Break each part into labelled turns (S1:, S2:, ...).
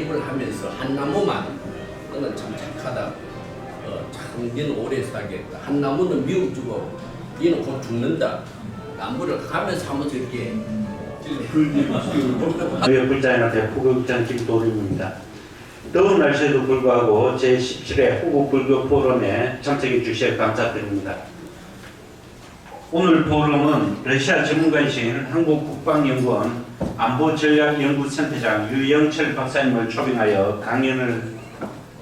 S1: 개입을 하면서 한 나무만 너는 참 착하다. 참 너는 오래 살겠다. 한 나무는 미워주고 너는 곧 죽는다. 나무를 가면서 하면서 이렇게
S2: 불자연합회 후보국장 김도림입니다. 더운 날씨에도 불구하고 제17회 호국불교 포럼에 참석해 주셔서 감사드립니다. 오늘 포럼은 러시아 전문가이신 한국국방연구원 안보전략연구센터장 유영철 박사님을 초빙하여 강연을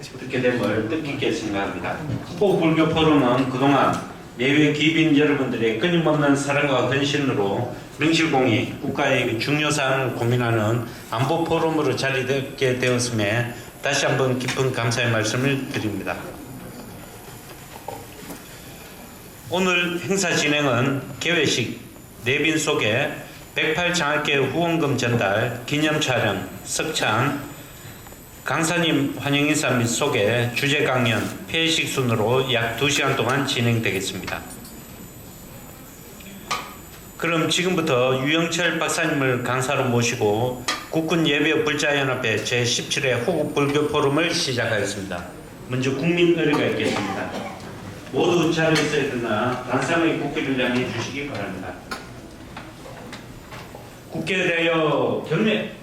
S2: 듣게 됨을 뜻깊게 생각합니다. 호국불교 포럼은 그동안 내외 기빈 여러분들의 끊임없는 사랑과 헌신으로 명실공히 국가의 중요사항을 고민하는 안보 포럼으로 자리잡게 되었음에 다시 한번 깊은 감사의 말씀을 드립니다. 오늘 행사 진행은 개회식, 내빈 소개, 108 장학계 후원금 전달, 기념 촬영, 석찬, 강사님 환영 인사 및 소개, 주제 강연, 폐회식 순으로 약 2시간 동안 진행되겠습니다. 그럼 지금부터 유영철 박사님을 강사로 모시고 국군예비역불자연합회 제17회 호국불교 포럼을 시작하겠습니다. 먼저 국민의례가 있겠습니다. 모두 자리에 있으나 단상의 국회를 향해 주시기 바랍니다. 국회에 대하여 경례.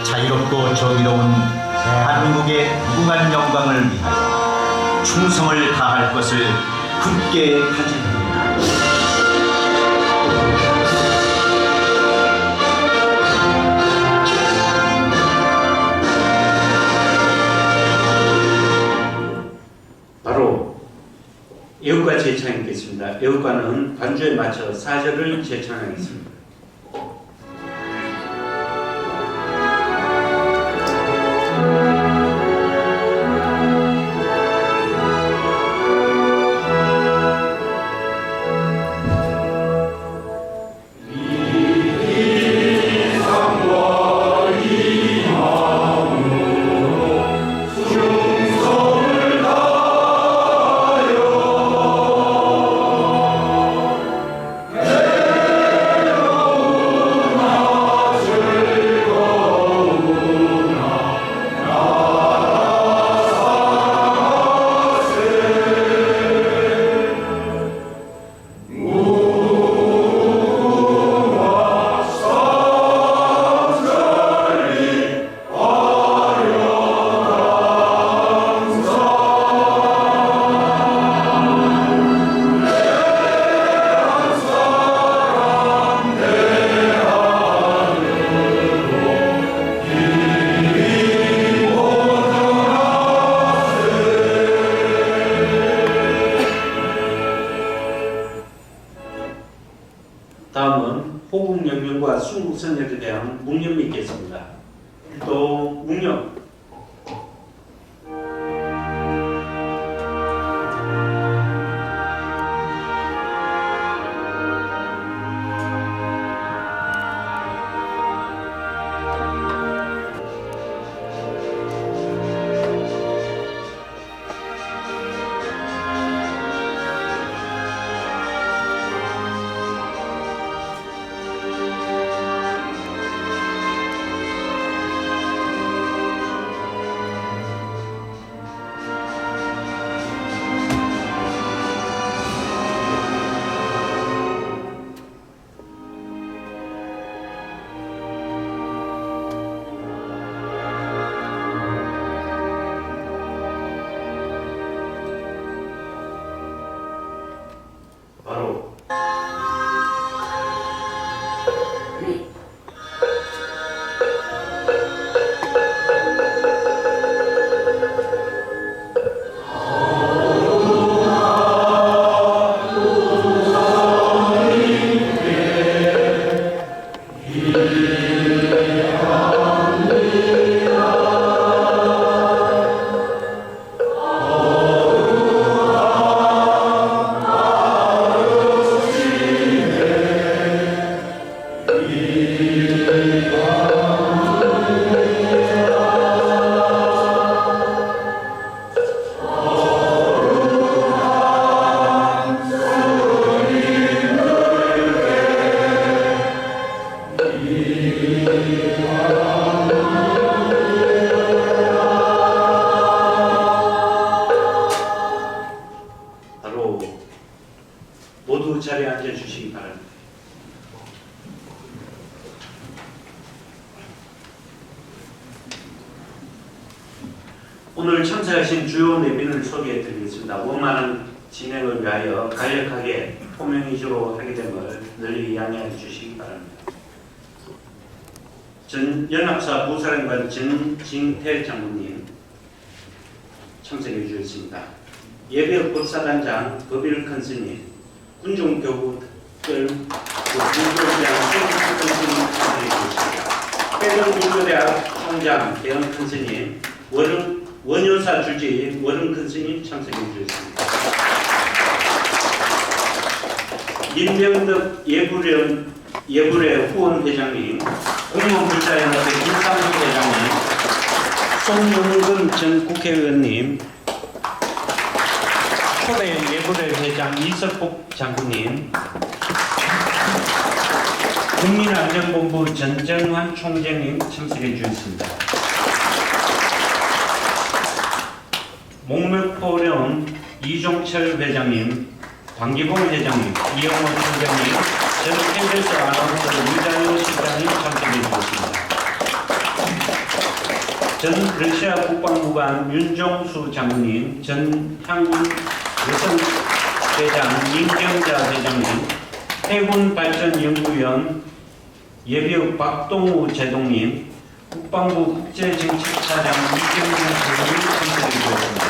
S3: 자유롭고 정의로운 대한민국의 무궁한 영광을 위하여 충성을 다할 것을 굳게 다짐합니다.
S2: 바로 애국가 제창하겠습니다. 애국가는 반주에 맞춰 4절을 제창하겠습니다. 다음은 호국영령과 순국선열에 대한 묵념이 있겠습니다. 또 묵념. 오늘 참석하신 주요 내빈을 소개해 드리겠습니다. 원만한 진행을 위하여 간략하게 포명 위주로 하게 됨을 널리 양해해 주시기 바랍니다. 전 연합사 부사령관 정진태 장군님 참석해 주셨습니다. 예비역 법사단장 법일 큰스님, 군종교구 특별 군교대학 총장님 참석해 주셨습니다. 해병군교대학 총장 대원 큰스님, 원효사 주지 원흥 큰스님 참석해 주셨습니다. 임명덕 예불의 후원 회장님, 공무원불자연합회 김상수 회장님, 송영근 전 국회의원님, 초대 예불의 회장 이석복 장군님, 국민안전본부 전정환 총장님 참석해 주셨습니다. 목록포령 이종철 회장님, 방기봉 회장님, 이영호 총장님, 전 KBS 아나운서 유장현 실장님 참석해 주셨습니다. 전 러시아 국방부관 윤종수 장군님, 전 향군 여성대장 임경자 대장님, 해군발전연구원 예비역 박동우 제동님, 국방부 국제정책차장 이경준 장군님 참석해 주셨습니다.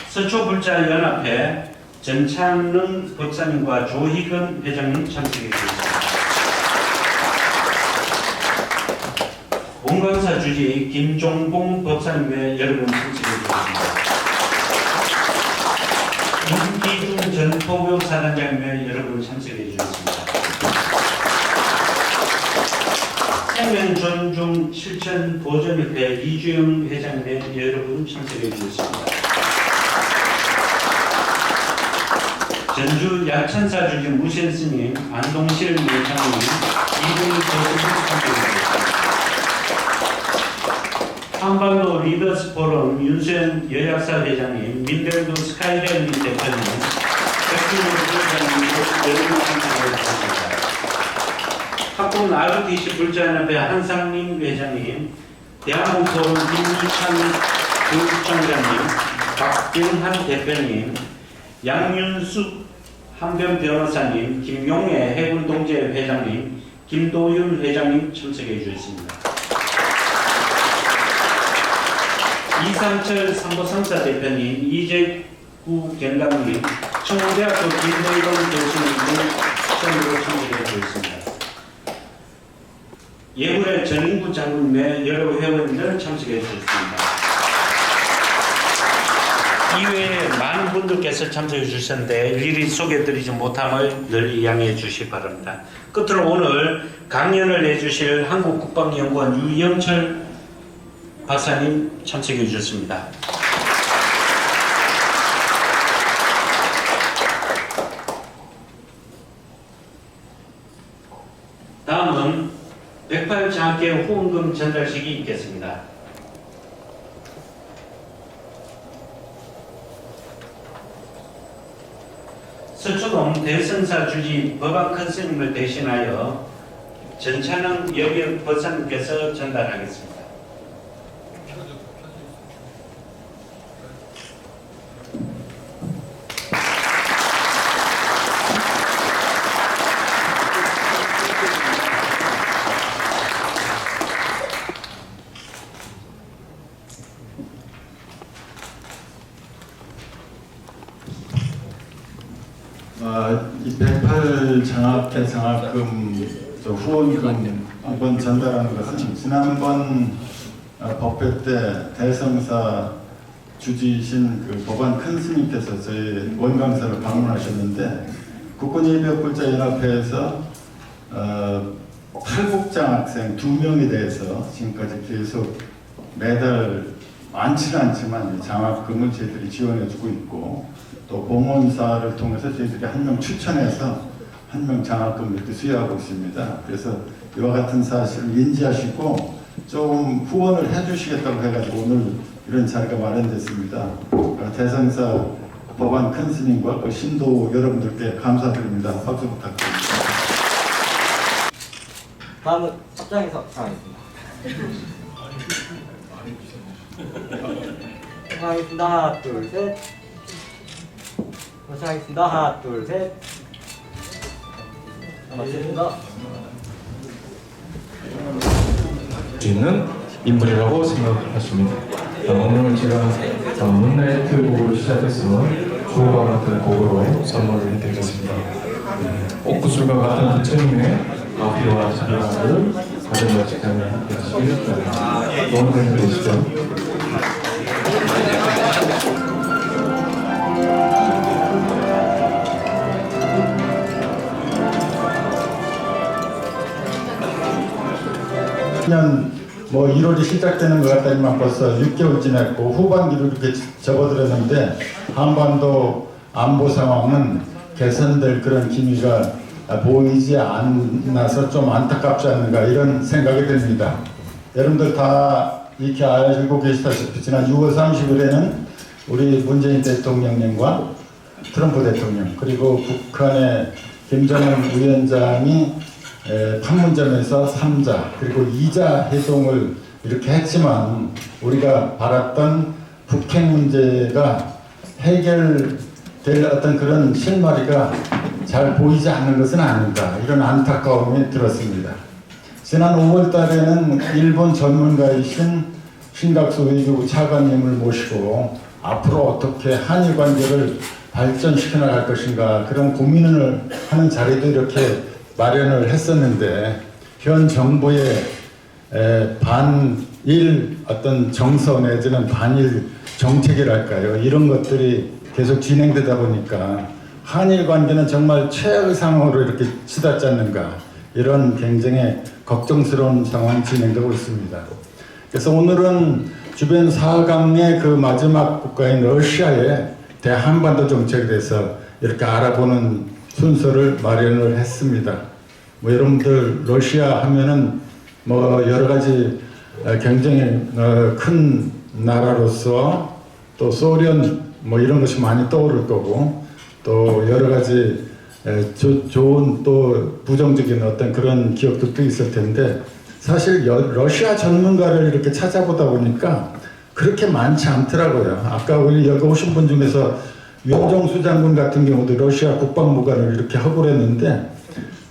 S2: 서초불자연합회 전창릉 법사님과 조희근 회장님 참석해 주셨습니다. 원광사 주지 김종봉 법사님의 여러분 참석해 주셨습니다. 윤기중 전 포교 사단장님의 여러분 참석해 주셨습니다. 생명존중 실천 보존협회 이주영 회장님의 여러분 참석해 주셨습니다. 전주 야천사 주지 무신스님, 안동실 매장님, 이분이 교수님 참석해주셨습니다. 한반도 리더스 포럼 윤수현 여약사 회장님, 민벨도 스카이랜드 대표님, 백준호 회장님, 여러분 참석해주셨습니다. 학군 ROTC 불자연합회 한상민 회장님, 대한민국포럼 김유찬 교육청장님, 박병한 대표님, 양윤숙 한변 변호사님, 김용애 해군동제 회장님, 김도윤 회장님 참석해 주셨습니다. 이상철 삼보상사 대표님, 이재구 경감님, 청와대학교 김대건 교수님 등 처음으로 참석해 주셨습니다. 예불의 전인구 장군의 여러 회원들 참석해 주셨습니다. 이외에 많은 분들께서 참석해 주셨는데 일일이 소개해드리지 못함을 널리 양해해 주시기 바랍니다. 끝으로 오늘 강연을 해주실 한국국방연구원 유영철 박사님 참석해 주셨습니다. 다음은 108장학계 후원금 전달식이 있겠습니다. 서초동 대성사 주지 법안 큰스님을 대신하여 전찬영 여비역 법사님께서 전달하겠습니다.
S4: 이 108장학회 장학금 후원금 이번 전달하는 것은 지난번 법회 때 대성사 주지신 그 법안 큰 스님께서 저희 원광사를 방문하셨는데 국군예비역불자연합회에서 탈북장학생 2명에 대해서 지금까지 계속 매달 많지는 않지만 장학금을 저희들이 지원해주고 있고 또 봉헌사를 통해서 저희들이 한 명 추천해서 한 명 장학금을 이렇게 수여하고 있습니다. 그래서 이와 같은 사실을 인지하시고 좀 후원을 해주시겠다고 해가지고 오늘 이런 자리가 마련됐습니다. 대성사 법안 큰 스님과 그 신도 여러분들께 감사드립니다. 박수 부탁드립니다.
S5: 다음은 합장에서 하겠습니다. 하겠습니다. 하나, 둘, 셋. 다시 하겠습니다. 하나, 둘, 셋. 맞습니다.
S6: 수 있는 인물이라고 생각하십니다. 오늘 제가 문나이트 곡으로 시작해서 주호가 같은 곡으로 선물을 해드리겠습니다. 옥구슬과 같은 부처님의 앞뒤와 자비를 가정과 직장에 함께 하시길 바랍니다. 너무 잘 되시죠?
S4: 년 뭐 1월이 시작되는 것 같다니만 벌써 6개월 지났고 후반기로 이렇게 접어들었는데 한반도 안보 상황은 개선될 그런 기미가 보이지 않아서 좀 안타깝지 않는가 이런 생각이 듭니다. 여러분들 다 이렇게 알고 계시다시피 지난 6월 30일에는 우리 문재인 대통령님과 트럼프 대통령 그리고 북한의 김정은 위원장이 판문점에서 3자 그리고 2자 회동을 이렇게 했지만 우리가 바랐던 북핵 문제가 해결될 어떤 그런 실마리가 잘 보이지 않는 것은 아닌가 이런 안타까움이 들었습니다. 지난 5월 달에는 일본 전문가이신 신각수 외교부 차관님을 모시고 앞으로 어떻게 한일 관계를 발전시켜 나갈 것인가 그런 고민을 하는 자리도 이렇게 마련을 했었는데 현 정부의 반일 어떤 정서 내지는 반일 정책이랄까요 이런 것들이 계속 진행되다 보니까 한일 관계는 정말 최악의 상황으로 이렇게 치닫지 않는가 이런 굉장히 걱정스러운 상황이 진행되고 있습니다. 그래서 오늘은 주변 4강의 그 마지막 국가인 러시아의 대한반도 정책에 대해서 이렇게 알아보는 순서를 마련을 했습니다. 뭐 여러분들 러시아 하면은 뭐 여러 가지 굉장히 큰 나라로서 또 소련 뭐 이런 것이 많이 떠오를 거고 또 여러 가지 좋은 또 부정적인 어떤 그런 기억들도 있을 텐데 사실 러시아 전문가를 이렇게 찾아보다 보니까 그렇게 많지 않더라고요. 아까 우리 여기 오신 분 중에서 윤정수 장군 같은 경우도 러시아 국방무관을 이렇게 하고 그랬는데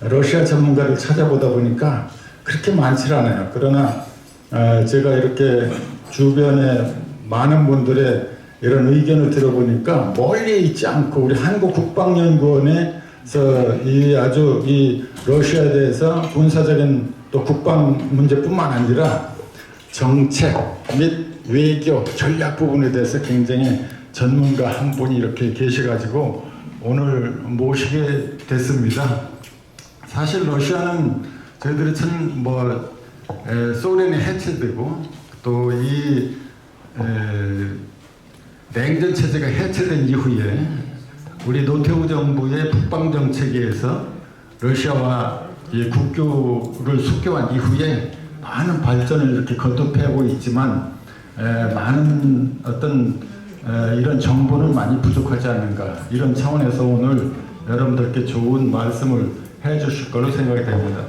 S4: 러시아 전문가를 찾아보다 보니까 그렇게 많지 않아요. 그러나 제가 이렇게 주변에 많은 분들의 이런 의견을 들어보니까 멀리 있지 않고 우리 한국국방연구원에서 이 러시아에 대해서 군사적인 또 국방 문제뿐만 아니라 정책 및 외교 전략 부분에 대해서 굉장히 전문가 한 분이 이렇게 계셔가지고 오늘 모시게 됐습니다. 사실 러시아는 저희들이 소련이 해체되고 또 이 냉전 체제가 해체된 이후에 우리 노태우 정부의 북방 정책에 의해서 러시아와 이 국교를 숙교한 이후에 많은 발전을 이렇게 거듭하고 있지만 많은 어떤 이런 정보는 많이 부족하지 않는가 이런 차원에서 오늘 여러분들께 좋은 말씀을 해주실 걸로 생각이 됩니다.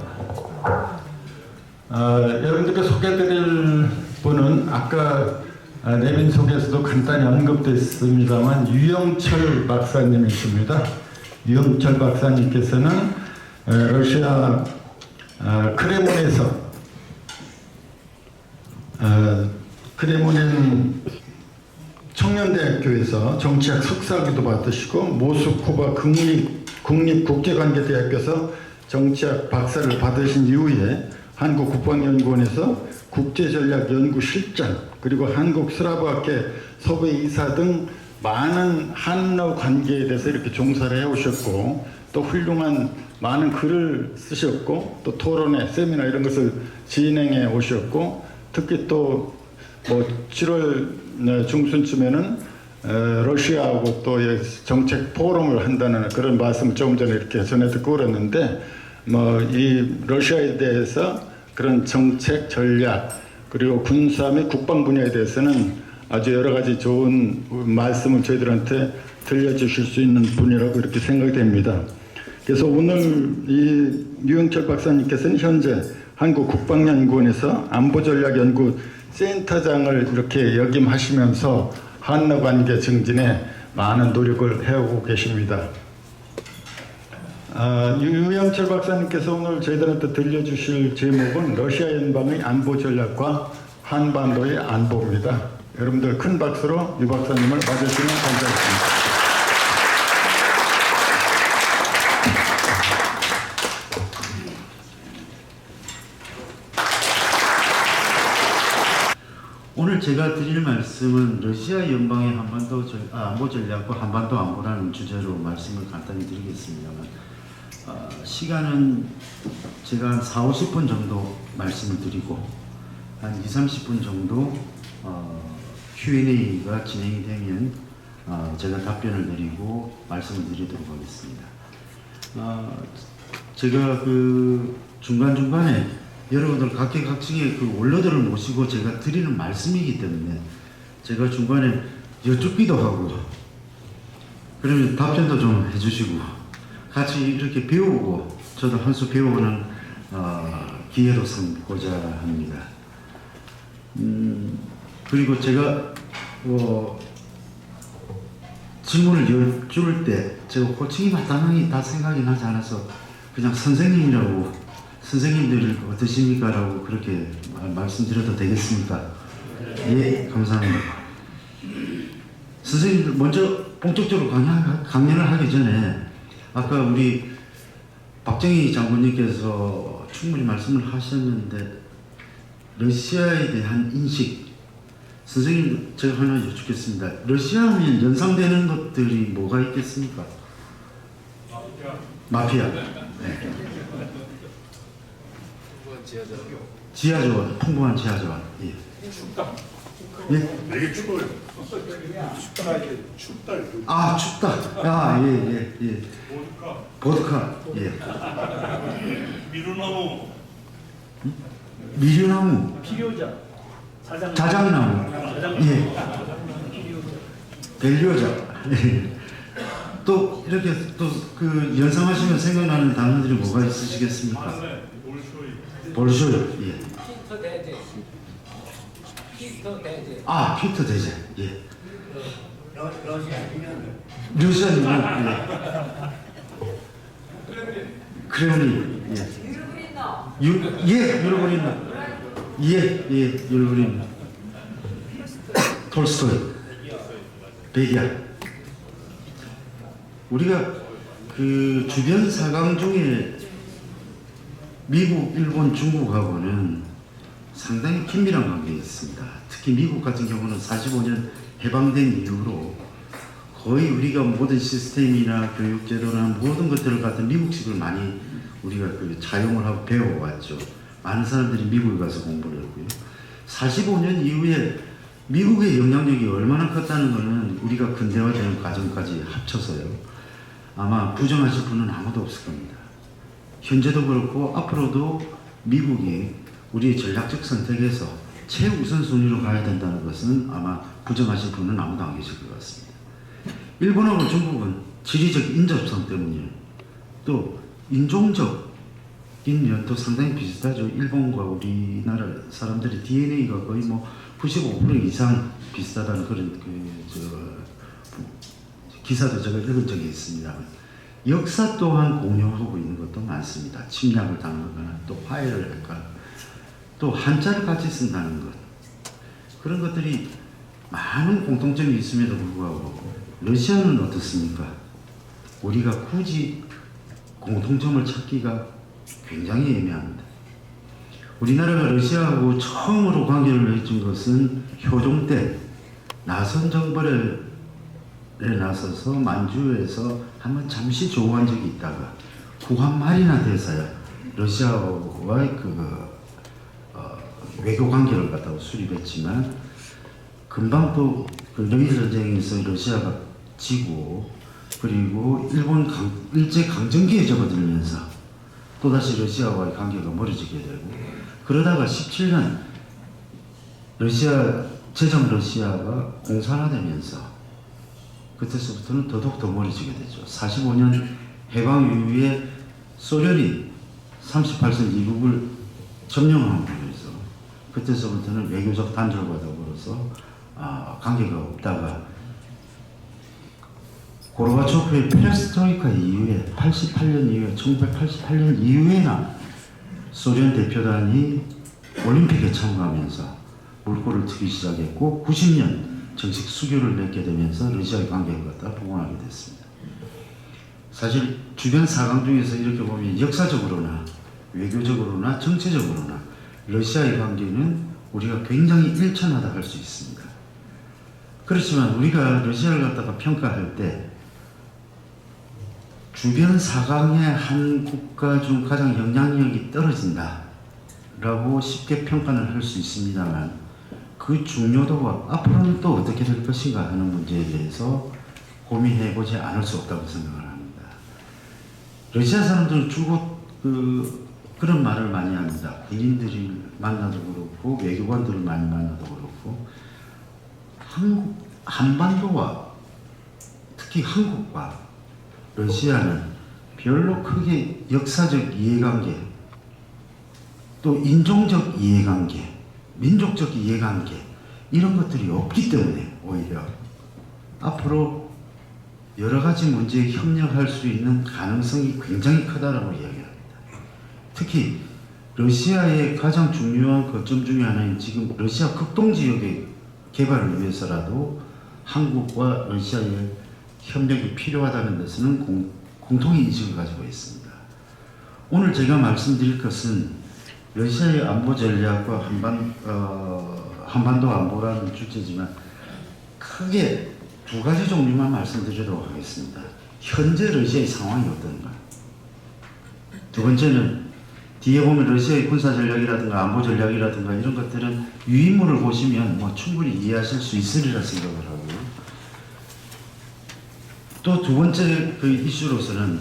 S4: 여러분들께 소개해드릴 분은 아까 내빈 속에서도 간단히 언급됐습니다만 유영철 박사님이십니다. 유영철 박사님께서는 러시아 크레몬에서 크레몬인 청년대학교에서 정치학 석사학위도 받으시고 모스크바 국립국제관계대학교에서 정치학 박사를 받으신 이후에 한국국방연구원에서 국제전략연구실장 그리고 한국스라브학회 섭외이사 등 많은 한러 관계에 대해서 이렇게 종사를 해오셨고 또 훌륭한 많은 글을 쓰셨고 또 토론회, 세미나 이런 것을 진행해 오셨고 특히 또 뭐 7월 중순쯤에는 러시아하고 또 정책 포럼을 한다는 그런 말씀을 조금 전에 이렇게 전해 듣고 그랬는데 뭐 이 러시아에 대해서 그런 정책, 전략 그리고 군사 및 국방 분야에 대해서는 아주 여러 가지 좋은 말씀을 저희들한테 들려주실 수 있는 분이라고 이렇게 생각이 됩니다. 그래서 오늘 이 유영철 박사님께서는 현재 한국국방연구원에서 안보전략연구 센터장을 이렇게 역임하시면서 한러 관계 증진에 많은 노력을 해오고 계십니다. 유영철 박사님께서 오늘 저희들한테 들려주실 제목은 러시아 연방의 안보 전략과 한반도의 안보입니다. 여러분들 큰 박수로 유 박사님을 맞아주시면 감사하겠습니다.
S7: 오늘 제가 드릴 말씀은 러시아 연방의 안보 전략과 한반도 안보라는 주제로 말씀을 간단히 드리겠습니다만, 시간은 제가 한 4, 50분 정도 말씀을 드리고 한 2, 30분 정도 Q&A가 진행이 되면 제가 답변을 드리고 말씀을 드리도록 하겠습니다. 제가 그 중간중간에 여러분들 각계각층의 그 원로들을 모시고 제가 드리는 말씀이기 때문에 제가 중간에 여쭙기도 하고 그러면 답변도 좀 해주시고 같이 이렇게 배우고 저도 한 수 배우는 기회로 삼고자 합니다. 그리고 제가 질문을 여쭐 때 제가 호칭이 마땅하게 다 생각이 나지 않아서 그냥 선생님이라고 선생님들 어떠십니까? 라고 그렇게 말씀드려도 되겠습니까? 예, 감사합니다. 선생님들 먼저 본격적으로 강연을 하기 전에 아까 우리 박정희 장군님께서 충분히 말씀을 하셨는데 러시아에 대한 인식 선생님 제가 하나 여쭙겠습니다. 러시아 하면 연상되는 것들이 뭐가 있겠습니까? 마피아. 네. 지하조원, 풍부한 지하조원. 예.
S8: 춥다.
S7: 예?
S8: 되게 추워요. 춥다.
S7: 아, 춥다. 아, 예. 보드카. 예.
S8: 미루나무.
S7: 미류나무.
S5: 필요자.
S7: 자작나무. 예. 벨리오자. 예. 또 이렇게 또 그 연상하시면 생각나는 단어들이 뭐가 있으시겠습니까? 볼쇼이. 예. 아, 피터 대제. 예. 러시아는 예. 크레오니. 예. 유르브리나. 예. 유르브리나. 톨스토이. 베기아. 우리가 그 주변 사강 중에 미국, 일본, 중국하고는 상당히 긴밀한 관계가 있습니다. 특히 미국 같은 경우는 45년 해방된 이후로 거의 우리가 모든 시스템이나 교육제도나 모든 것들을 갖다 미국식을 많이 우리가 그 차용을 하고 배워왔죠. 많은 사람들이 미국에 가서 공부를 했고요. 45년 이후에 미국의 영향력이 얼마나 컸다는 것은 우리가 근대화되는 과정까지 합쳐서요. 아마 부정하실 분은 아무도 없을 겁니다. 현재도 그렇고 앞으로도 미국이 우리의 전략적 선택에서 최우선순위로 가야 된다는 것은 아마 부정하실 분은 아무도 안 계실 것 같습니다. 일본하고 중국은 지리적 인접성 때문이에요. 또 인종적인 면도 상당히 비슷하죠. 일본과 우리나라 사람들의 DNA가 거의 뭐 95% 이상 비슷하다는 그런 기사도 제가 읽은 적이 있습니다. 역사 또한 공유하고 있는 것도 많습니다. 침략을 당하거나 또 화해를 할까, 또 한자를 같이 쓴다는 것, 그런 것들이 많은 공통점이 있음에도 불구하고 러시아는 어떻습니까? 우리가 굳이 공통점을 찾기가 굉장히 애매합니다. 우리나라가 러시아하고 처음으로 관계를 맺은 것은 효종 때 나선 정벌에 나서서 만주에서 한번 잠시 조우한 적이 있다가 구한 말이나 돼서야 러시아와의 외교 관계를 갖다가 수립했지만 금방 또 그 러일 전쟁에서 러시아가 지고 그리고 일본 일제 강점기에 접어들면서 또다시 러시아와의 관계가 멀어지게 되고 그러다가 17년 제정 러시아가 공산화되면서 그때서부터는 더더욱 더 멀어지게 되죠. 45년 해방 이후에 소련이 38선 이국을 점령함으로 해서 그때서부터는 외교적 단절과 더불어서 관계가 없다가 고르바초프의 페레스트로이카 이후에 88년 이후에 1988년 이후에나 소련 대표단이 올림픽에 참가하면서 물꼬를 트기 시작했고 90년 정식 수교를 맺게 되면서 러시아의 관계를 갖다 복원하게 됐습니다. 사실 주변 사강 중에서 이렇게 보면 역사적으로나 외교적으로나 정치적으로나 러시아의 관계는 우리가 굉장히 일천하다 할 수 있습니다. 그렇지만 우리가 러시아를 갖다가 평가할 때 주변 사강의 한 국가 중 가장 영향력이 떨어진다 라고 쉽게 평가를 할 수 있습니다만 그 중요도가 앞으로는 또 어떻게 될 것인가 하는 문제에 대해서 고민해 보지 않을 수 없다고 생각을 합니다. 러시아 사람들은 주로 그런 말을 많이 합니다. 군인들을 만나도 그렇고 외교관들을 많이 만나도 그렇고 한반도와 특히 한국과 러시아는 별로 크게 역사적 이해관계 또 인종적 이해관계 민족적 이해관계 이런 것들이 없기 때문에 오히려 앞으로 여러 가지 문제에 협력할 수 있는 가능성이 굉장히 크다라고 이야기합니다. 특히 러시아의 가장 중요한 거점 중에 하나인 지금 러시아 극동 지역의 개발을 위해서라도 한국과 러시아의 협력이 필요하다는 데서는 공통의 인식을 가지고 있습니다. 오늘 제가 말씀드릴 것은 러시아의 안보 전략과 한반도 안보라는 주제지만 크게 두 가지 종류만 말씀드리도록 하겠습니다. 현재 러시아의 상황이 어떤가? 두 번째는 뒤에 보면 러시아의 군사 전략이라든가 안보 전략이라든가 이런 것들은 유인물을 보시면 충분히 이해하실 수 있으리라 생각을 하고요. 또 두 번째 그 이슈로서는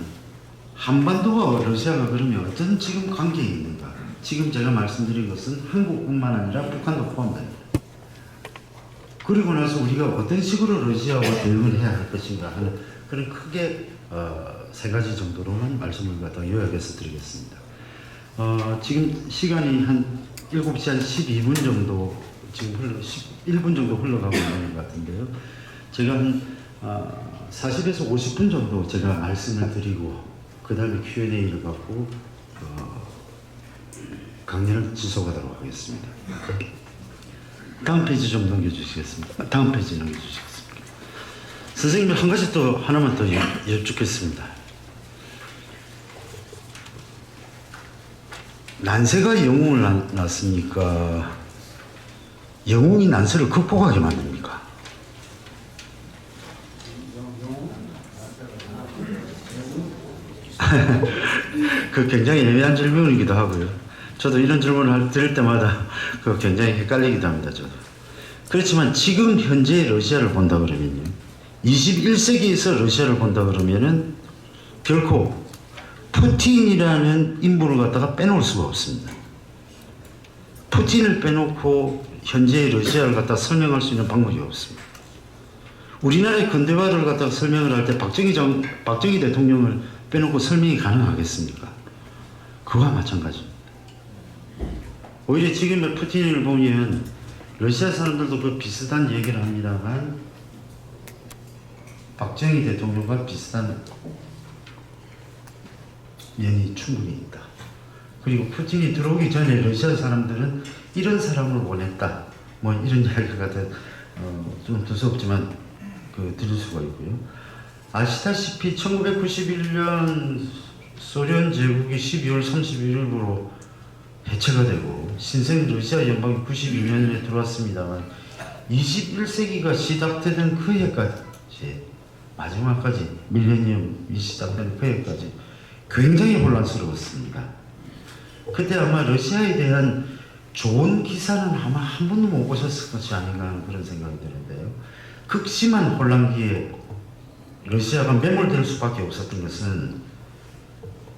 S7: 한반도와 러시아가 그러면 어떤 지금 관계에 있는가? 지금 제가 말씀드린 것은 한국뿐만 아니라 북한도 포함됩니다. 그리고 나서 우리가 어떤 식으로 러시아와 대응을 해야 할 것인가 하는 그런 크게 세 가지 정도로만 말씀을 갖다 요약해서 드리겠습니다. 지금 시간이 한 7시 한 12분 정도 지금 11분 정도 흘러가고 있는 것 같은데요. 제가 한 40에서 50분 정도 제가 말씀을 드리고 그 다음에 Q&A를 받고 강연을 지속하도록 하겠습니다. 다음 페이지 좀 넘겨주시겠습니다. 다음 페이지 넘겨주시겠습니다. 선생님 한 가지 또 하나만 더 여쭙겠습니다. 난세가 영웅을 낳습니까? 영웅이 난세를 극복하게 만듭니까? 그 굉장히 애매한 질문이기도 하고요. 저도 이런 질문을 드릴 때마다 그 굉장히 헷갈리기도 합니다. 저도. 그렇지만 지금 현재 러시아를 본다 그러면요. 21세기에서 러시아를 본다 그러면은 결코 푸틴이라는 인물을 갖다가 빼놓을 수가 없습니다. 푸틴을 빼놓고 현재의 러시아를 갖다 설명할 수 있는 방법이 없습니다. 우리나라의 근대화를 갖다가 설명을 할 때 박정희 대통령을 빼놓고 설명이 가능하겠습니까? 그와 마찬가지입니다. 오히려 지금의 푸틴을 보면 러시아 사람들도 그 비슷한 얘기를 합니다만 박정희 대통령과 비슷한 면이 충분히 있다. 그리고 푸틴이 들어오기 전에 러시아 사람들은 이런 사람을 원했다. 이런 이야기가 좀 두껍지만 드릴 수가 있고요. 아시다시피 1991년 소련 제국이 12월 31일부로 해체가 되고 신생 러시아 연방이 92년에 들어왔습니다만 21세기가 시작되던 그 해까지 마지막까지 밀레니엄이 시작된 그 해까지 굉장히 혼란스러웠습니다. 그때 아마 러시아에 대한 좋은 기사는 아마 한 번도 못 보셨을 것이 아닌가 하는 그런 생각이 드는데요. 극심한 혼란기에 러시아가 매몰될 수밖에 없었던 것은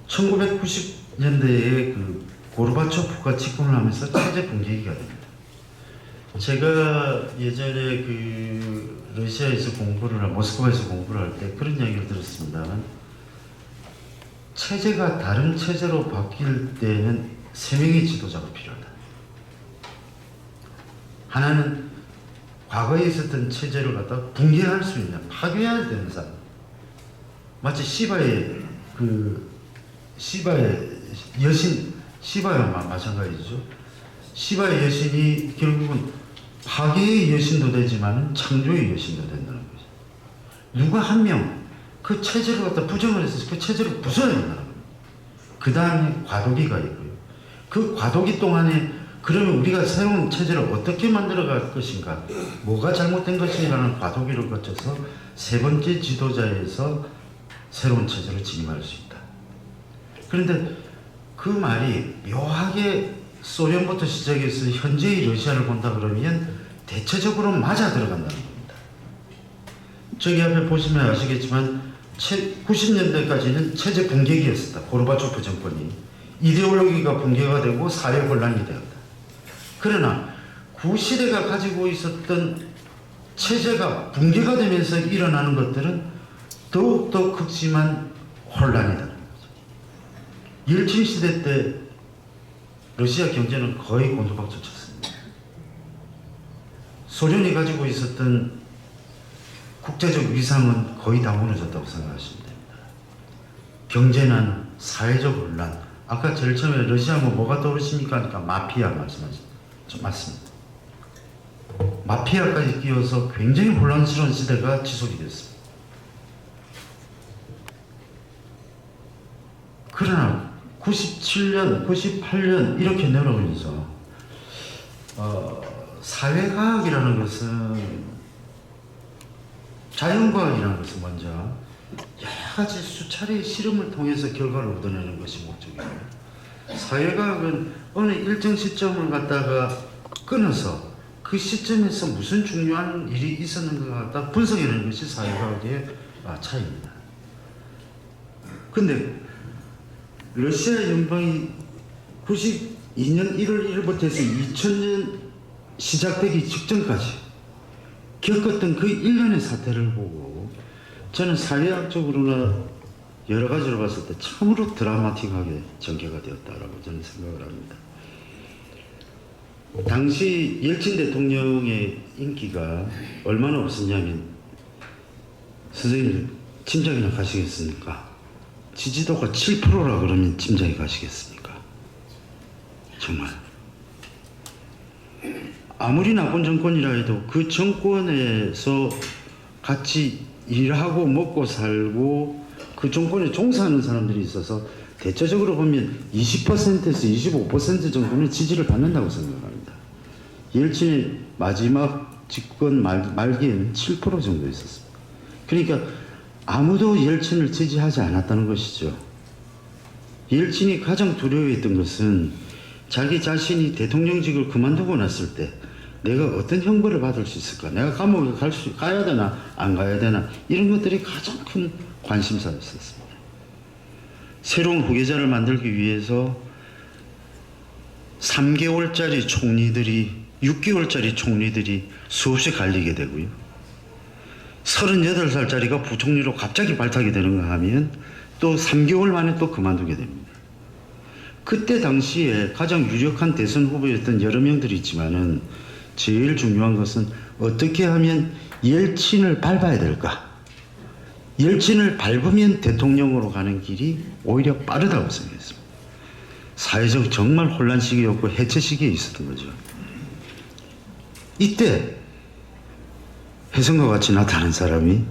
S7: 1990년대에 그 고르바초프가 집권을 하면서 체제 붕괴기가 됩니다. 제가 예전에 러시아에서 모스크바에서 공부를 할 때 그런 이야기를 들었습니다만 체제가 다른 체제로 바뀔 때는 세 명의 지도자가 필요하다. 하나는 과거에 있었던 체제를 갖다 붕괴할 수 있는, 파괴해야 되는 사람. 마치 시바의 여신, 시바와 마찬가지죠. 시바의 여신이 결국은 파괴의 여신도 되지만 창조의 여신도 된다는 거죠. 누가 한 명 그 체제를 갖다 부정을 해서 그 체제를 부숴야 된다는 거예요. 그 다음에 과도기가 있고요. 그 과도기 동안에 그러면 우리가 새로운 체제를 어떻게 만들어갈 것인가, 뭐가 잘못된 것인가라는 과도기를 거쳐서 세 번째 지도자에서 새로운 체제로 진입할 수 있다. 그런데 그 말이 묘하게 소련부터 시작해서 현재의 러시아를 본다 그러면 대체적으로 맞아 들어간다는 겁니다. 저기 앞에 보시면 아시겠지만 90년대까지는 체제 붕괴기였었다. 고르바초프 정권이. 이데올로기가 붕괴가 되고 사회 혼란이 되었다. 그러나 구시대가 가지고 있었던 체제가 붕괴가 되면서 일어나는 것들은 더욱더 극심한 혼란이라는 거죠. 일친 시대 때 러시아 경제는 거의 곤두박질 쳤습니다. 소련이 가지고 있었던 국제적 위상은 거의 다 무너졌다고 생각하시면 됩니다. 경제난, 사회적 혼란, 아까 제일 처음에 러시아 뭐가 떠오르십니까? 하니까 마피아 말씀하셨죠. 맞습니다. 마피아까지 끼워서 굉장히 혼란스러운 시대가 지속이 됐습니다. 그러나 97년, 98년 이렇게 내려오면서 사회과학이라는 것은 자연과학이라는 것은 먼저 여러 가지 수차례의 실험을 통해서 결과를 얻어내는 것이 목적이에요. 사회과학은 어느 일정 시점을 갖다가 끊어서 그 시점에서 무슨 중요한 일이 있었는가 갖다 분석해내는 것이 사회과학의 차이입니다. 근데 러시아 연방이 92년 1월 1일부터 해서 2000년 시작되기 직전까지 겪었던 그 일련의 사태를 보고 저는 사회학적으로나 여러 가지로 봤을 때 참으로 드라마틱하게 전개가 되었다라고 저는 생각을 합니다. 당시 ел친 대통령의 인기가 얼마나 없었냐면, 선생님 짐작이나 가시겠습니까? 지지도가 7%라 그러면 짐작이 가시겠습니까? 정말 아무리 나쁜 정권이라 해도 그 정권에서 같이 일하고 먹고 살고 그 정권에 종사하는 사람들이 있어서 대체적으로 보면 20%에서 25% 정도는 지지를 받는다고 생각합니다. ел친의 마지막 집권 말기에는 7% 정도 있었습니다. 그러니까 아무도 ел친을 지지하지 않았다는 것이죠. ел친이 가장 두려워했던 것은 자기 자신이 대통령직을 그만두고 났을 때 내가 어떤 형벌을 받을 수 있을까? 내가 감옥에 가야 되나 안 가야 되나? 이런 것들이 가장 큰 관심사였습니다. 새로운 후계자를 만들기 위해서 3개월짜리 총리들이 6개월짜리 총리들이 수없이 갈리게 되고요. 38살짜리가 부총리로 갑자기 발탁이 되는가 하면 또 3개월 만에 또 그만두게 됩니다. 그때 당시에 가장 유력한 대선 후보였던 여러 명들이 있지만은 제일 중요한 것은 어떻게 하면 ел친을 밟아야 될까? ел친을 밟으면 대통령으로 가는 길이 오히려 빠르다고 생각했습니다. 사회적 정말 혼란 시기였고 해체 시기에 있었던 거죠. 이때 혜성과 같이 나타난 사람이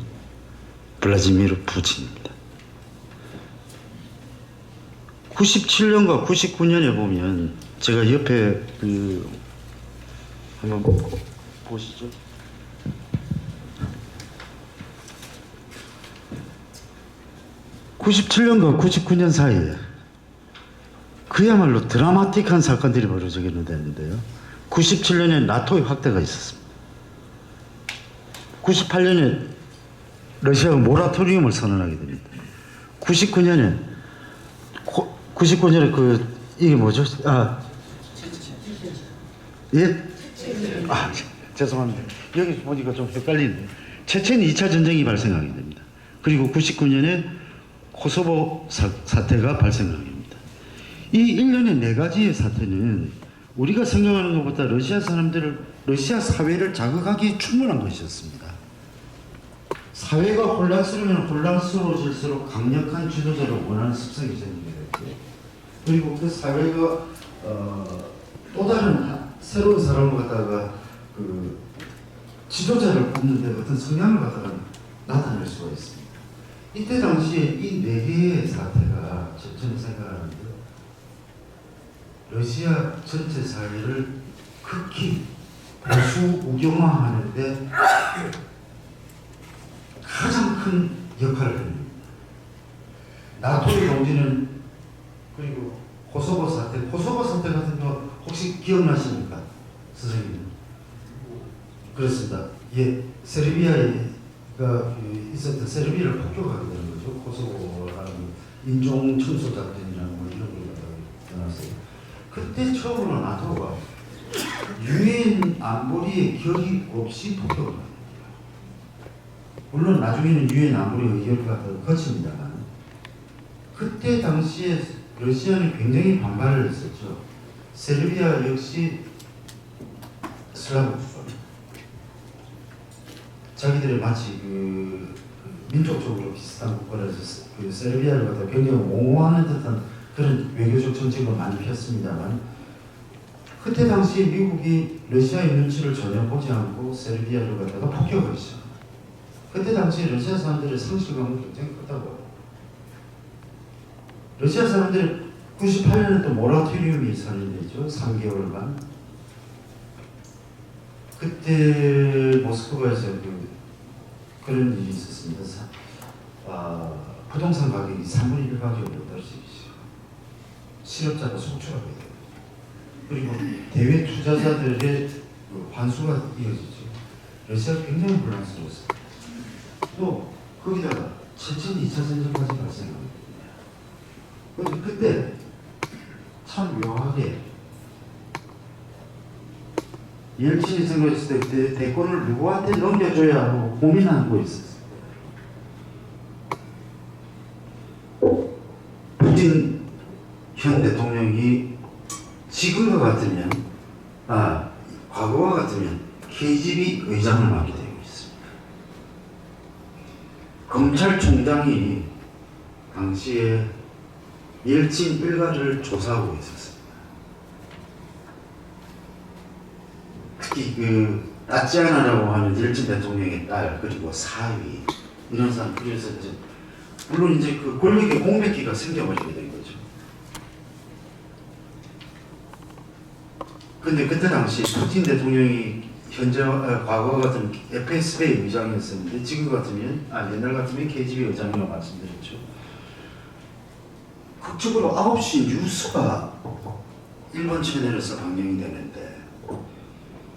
S7: 블라디미르 푸틴입니다. 97년과 99년에 보면 제가 옆에 한번 보시죠. (97년과 99년) 사이에 그야말로 드라마틱한 사건들이 벌어지게 됐는데요. 97년에 나토의 확대가 있었습니다. 98년에 러시아가 모라토리움을 선언하게 됩니다. 99년에 이게 뭐죠? 예? 죄송합니다. 여기 보니까 좀 헷갈리네요. 체첸 2차 전쟁이 발생하게 됩니다. 그리고 99년에 코소보 사태가 발생하게 됩니다. 이 일련의 네 가지의 사태는 우리가 생각하는 것보다 러시아 사람들을 러시아 사회를 자극하기 충분한 것이었습니다. 사회가 혼란스러우면 혼란스러워질수록 강력한 지도자를 원하는 습성이 생기게 됐죠. 그리고 그 사회가 또 다른 새로운 사람을 갖다가 그 지도자를 뽑는데 어떤 성향을 갖다가 나타낼 수가 있습니다. 이때 당시에 이 네 개의 사태가 저는 생각하는데 러시아 전체 사회를 극히 보수 우경화하는데 가장 큰 역할을 합니다. 나토의 동지는 그리고 코소보 사태 같은 거 혹시 기억나십니까, 선생님? 그렇습니다. 예, 세르비아가 있었던 세르비아를 폭격하게 되는 거죠. 코소보라는 인종 청소 작전이라는 뭐 이런 걸 떠났어요. 그때 처음으로 나토가 유엔 안보리의 결의 없이 폭격을 합니다. 물론 나중에는 유엔 안보리 의결가 거칩니다만 그때 당시에 러시아는 굉장히 반발을 했었죠. 세르비아 역시 슬라브 자기들이 마치 그 민족적으로 비슷한 국가라서 그 세르비아를 갖다 굉장히 옹호하는 듯한 그런 외교적 정책을 많이 폈습니다만 그때 당시에 미국이 러시아의 눈치를 전혀 보지 않고 세르비아를 갖다가 폭격을 시작합니다. 그때 당시에 러시아 사람들의 상실감은 굉장히 크다고 해요. 러시아 사람들은 98년에 또 모라토리움이 선언되죠. 3개월간. 그때 모스크바에서 그런 일이 있었습니다. 부동산 가격이 3분의 1 가격으로 떨어지기 시작합니다. 실업자가 속출하게 돼요. 그리고 대외 투자자들의 환수가 이어지죠. 러시아가 굉장히 혼란스러웠어요. 또 거기다가 체첸 2차 전쟁까지 발생합니다. 그때 참 묘하게 옐친이 생각했을 때 그때 대권을 누구한테 넘겨줘야 하고 고민하고 있었어요. 푸틴 현 대통령이 지금과 같으면 과거와 같으면 KGB 의장을 맡게 되고 있습니다. 검찰총장이 당시에 옐친 일가를 조사하고 있었습니다. 특히 그 따찌아나라고 하는 옐친 대통령의 딸 그리고 사위 이런 사람 그래서 이제 물론 이제 그 권력의 공백기가 생겨버리게 된 거죠. 근데 그때 당시 푸틴 대통령이 과거 같은 FSB 의장이었었는데 지금 같으면 옛날 같으면 KGB 의장이라고 말씀드렸죠. 극적으로 9시 뉴스가 일본 채널에서 방영이 되는데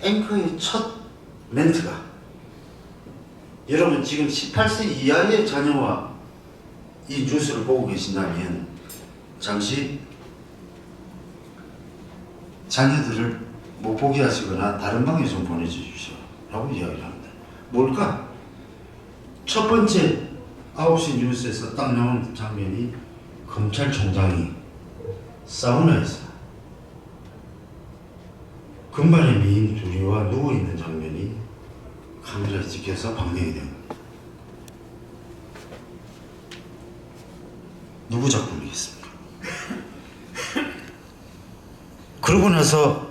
S7: 앵커의 첫 멘트가 여러분 지금 18세 이하의 자녀와 이 뉴스를 보고 계신다면 잠시 자녀들을 못 보게 하시거나 다른 방에 좀 보내주십시오 라고 이야기를 합니다. 뭘까? 첫 번째 9시 뉴스에서 딱 나온 장면이 검찰총장이 사우나에서 금발의 미인 둘이와 누워있는 장면이 카메라에 찍혀서 방영이 됩니다. 누구 작품이겠습니까? 그러고 나서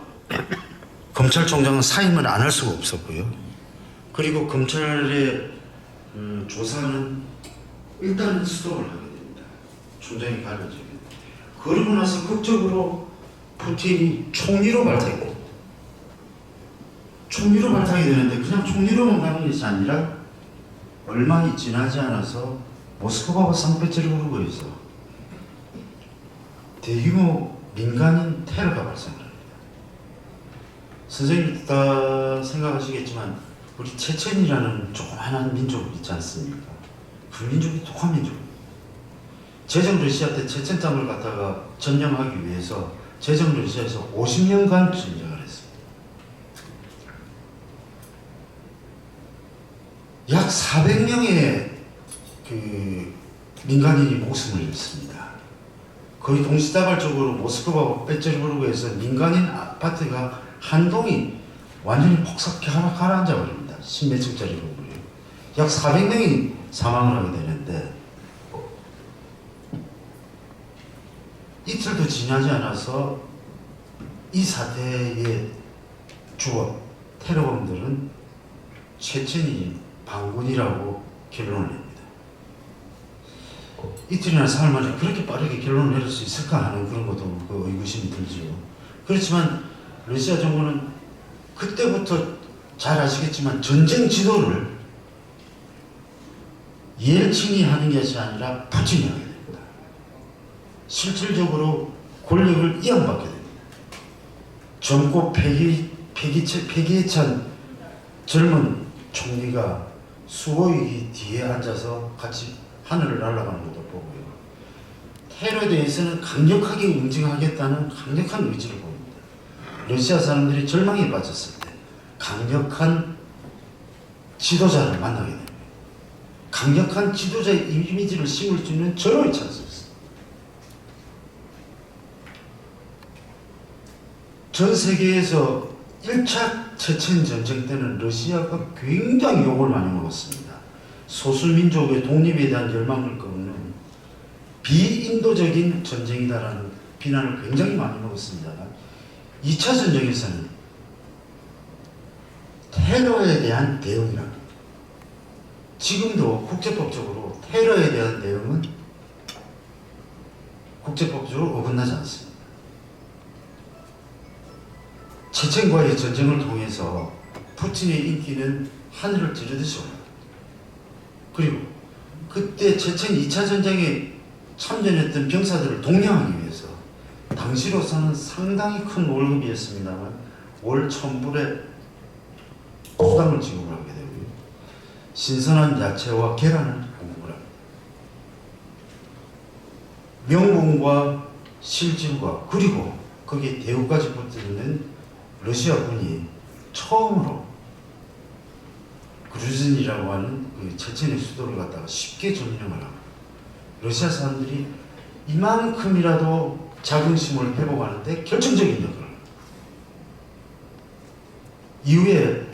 S7: 검찰총장은 사임을 안 할 수가 없었고요. 그리고 검찰의 조사는 일단은 스톱을 하게 됩니다. 총장이 갈라지게. 그러고 나서 극적으로 푸틴이 총리로 발탁이 됩니다. 총리로 발탁이 되는데 그냥 총리로만 가는 것이 아니라 얼마 지나지 않아서 모스크바와 상페테르부르크에서 대규모 민간인 테러가 발생합니다. 선생님 다 생각하시겠지만 우리 체첸이라는 조그마한 민족 있지 않습니까? 불민족이 독한 민족입니다. 제정 러시아 때 체첸 땅을 갖다가 점령하기 위해서 제정 러시아에서 50년간 전쟁을 했습니다. 약 400명의 그 민간인이 목숨을 잃습니다. 거의 동시다발적으로 모스크바와 페테르부르크에서 민간인 아파트가 한 동이 완전히 폭삭해 하나 가라앉아 버립니다. 10몇 층짜리 건물이요. 약 400명이 사망을 하게 되는데 이틀도 지나지 않아서 이 사태의 주범 테러범들은 체첸이 반군이라고 결론을 냅니다. 이틀이나 사흘 만에 그렇게 빠르게 결론을 내릴 수 있을까 하는 그런 것도 그 의구심이 들죠. 그렇지만 러시아 정부는 그때부터 잘 아시겠지만 전쟁 지도를 옐친이 하는 것이 아니라 푸틴이 하게 됩니다. 실질적으로 권력을 이양받게 됩니다. 젊고 패기에 찬 젊은 총리가 수호이 뒤에 앉아서 같이 하늘을 날아가는 것도 보고요. 테러에 대해서는 강력하게 응징하겠다는 강력한 의지를 보입니다. 러시아 사람들이 절망에 빠졌을 때 강력한 지도자를 만나게 됩니다. 강력한 지도자의 이미지를 심을 수 있는 절호의 찬스였습니다. 전 세계에서 1차 체첸 전쟁 때는 러시아가 굉장히 욕을 많이 먹었습니다. 소수민족의 독립에 대한 열망을 꺾는 비인도적인 전쟁이다라는 비난을 굉장히 많이 먹었습니다. 2차 전쟁에서는 테러에 대한 대응이랍니다. 지금도 국제법적으로 테러에 대한 대응은 국제법적으로 어긋나지 않습니다. 체첸과의 전쟁을 통해서 푸틴의 인기는 하늘을 찌르듯이 올라갑니다. 그리고 그때 체첸 2차 전쟁에 참전했던 병사들을 독려하기 위해서 당시로서는 상당히 큰 월급이었습니다만 월 1000불의 수당을 지급하게 되고요. 신선한 야채와 계란을 공급을 합니다. 명분과 실질과 그리고 거기에 대우까지 붙어있는 러시아군이 처음으로 그루진이라고 하는 그 체첸의 수도를 갖다가 쉽게 점령을 하고 러시아 사람들이 이만큼이라도 자긍심을 회복하는데 결정적인 역할을 합니다. 이후에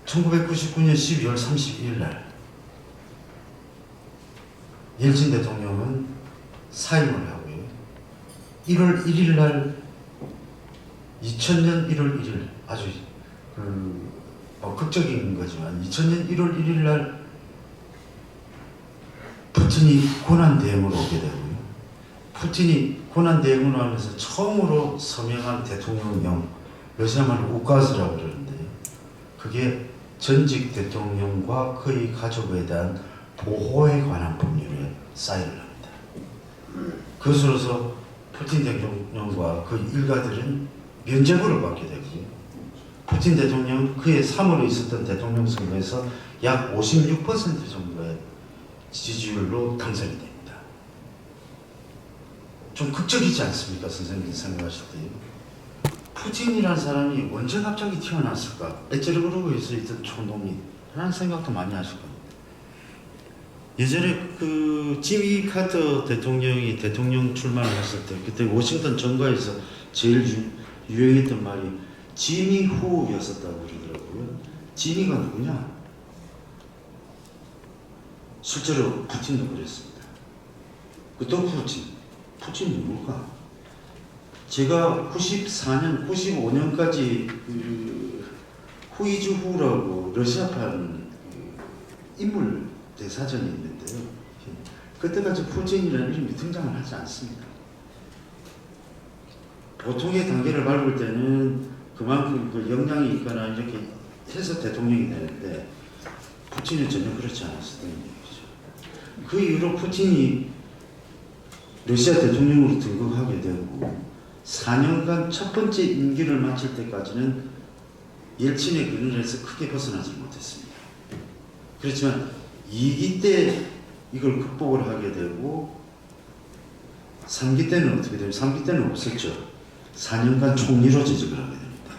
S7: 1999년 12월 31일 날 옐친 대통령은 사임을 하고요. 1월 1일 날 2000년 1월 1일 아주 극적인 거지만 2000년 1월 1일 날 푸틴이 고난대행으로 오게 되고요. 푸틴이 고난대행으로 하면서 처음으로 서명한 대통령령, 러시아 말로 우카즈라고 그러는데 그게 전직 대통령과 그의 가족에 대한 보호에 관한 법률에 사인을 합니다. 그것으로서 푸틴 대통령과 그 일가들은 면죄부를 받게 되고요. 푸틴 대통령은 그해 3월에 있었던 대통령 선거에서 약 56% 정도의 지지율로 당선이 됩니다. 좀 극적이지 않습니까? 선생님이 생각하실 때. 푸틴이라는 사람이 언제 갑자기 튀어났을까? 에테르브르크에서 있던 총독이 라는 생각도 많이 하실 겁니다. 예전에 그 지미 카터 대통령이 대통령 출마를 했을 때 그때 워싱턴 정가에서 제일 유행했던 말이 지미 후였었다고 그러더라고요. 지미가 누구냐? 실제로 푸틴도 그랬습니다. 또 푸틴이 누굴까? 제가 94년, 95년까지 그 후이즈 후라고 러시아판 인물 대사전이 있는데요. 그때까지 푸틴이라는 이름이 등장을 하지 않습니다. 보통의 단계를 밟을 때는 그만큼 그 역량이 있거나 이렇게 해서 대통령이 되는데 푸틴은 전혀 그렇지 않았었던 얘기죠. 그 이후로 푸틴이 러시아 대통령으로 등극하게 되고 4년간 첫 번째 임기를 마칠 때까지는 옐친의 그늘에서 크게 벗어나지 못했습니다. 그렇지만 2기 때 이걸 극복을 하게 되고 3기 때는 어떻게 되면 3기 때는 없었죠. 4년간 총리로 재직을 하게 됩니다.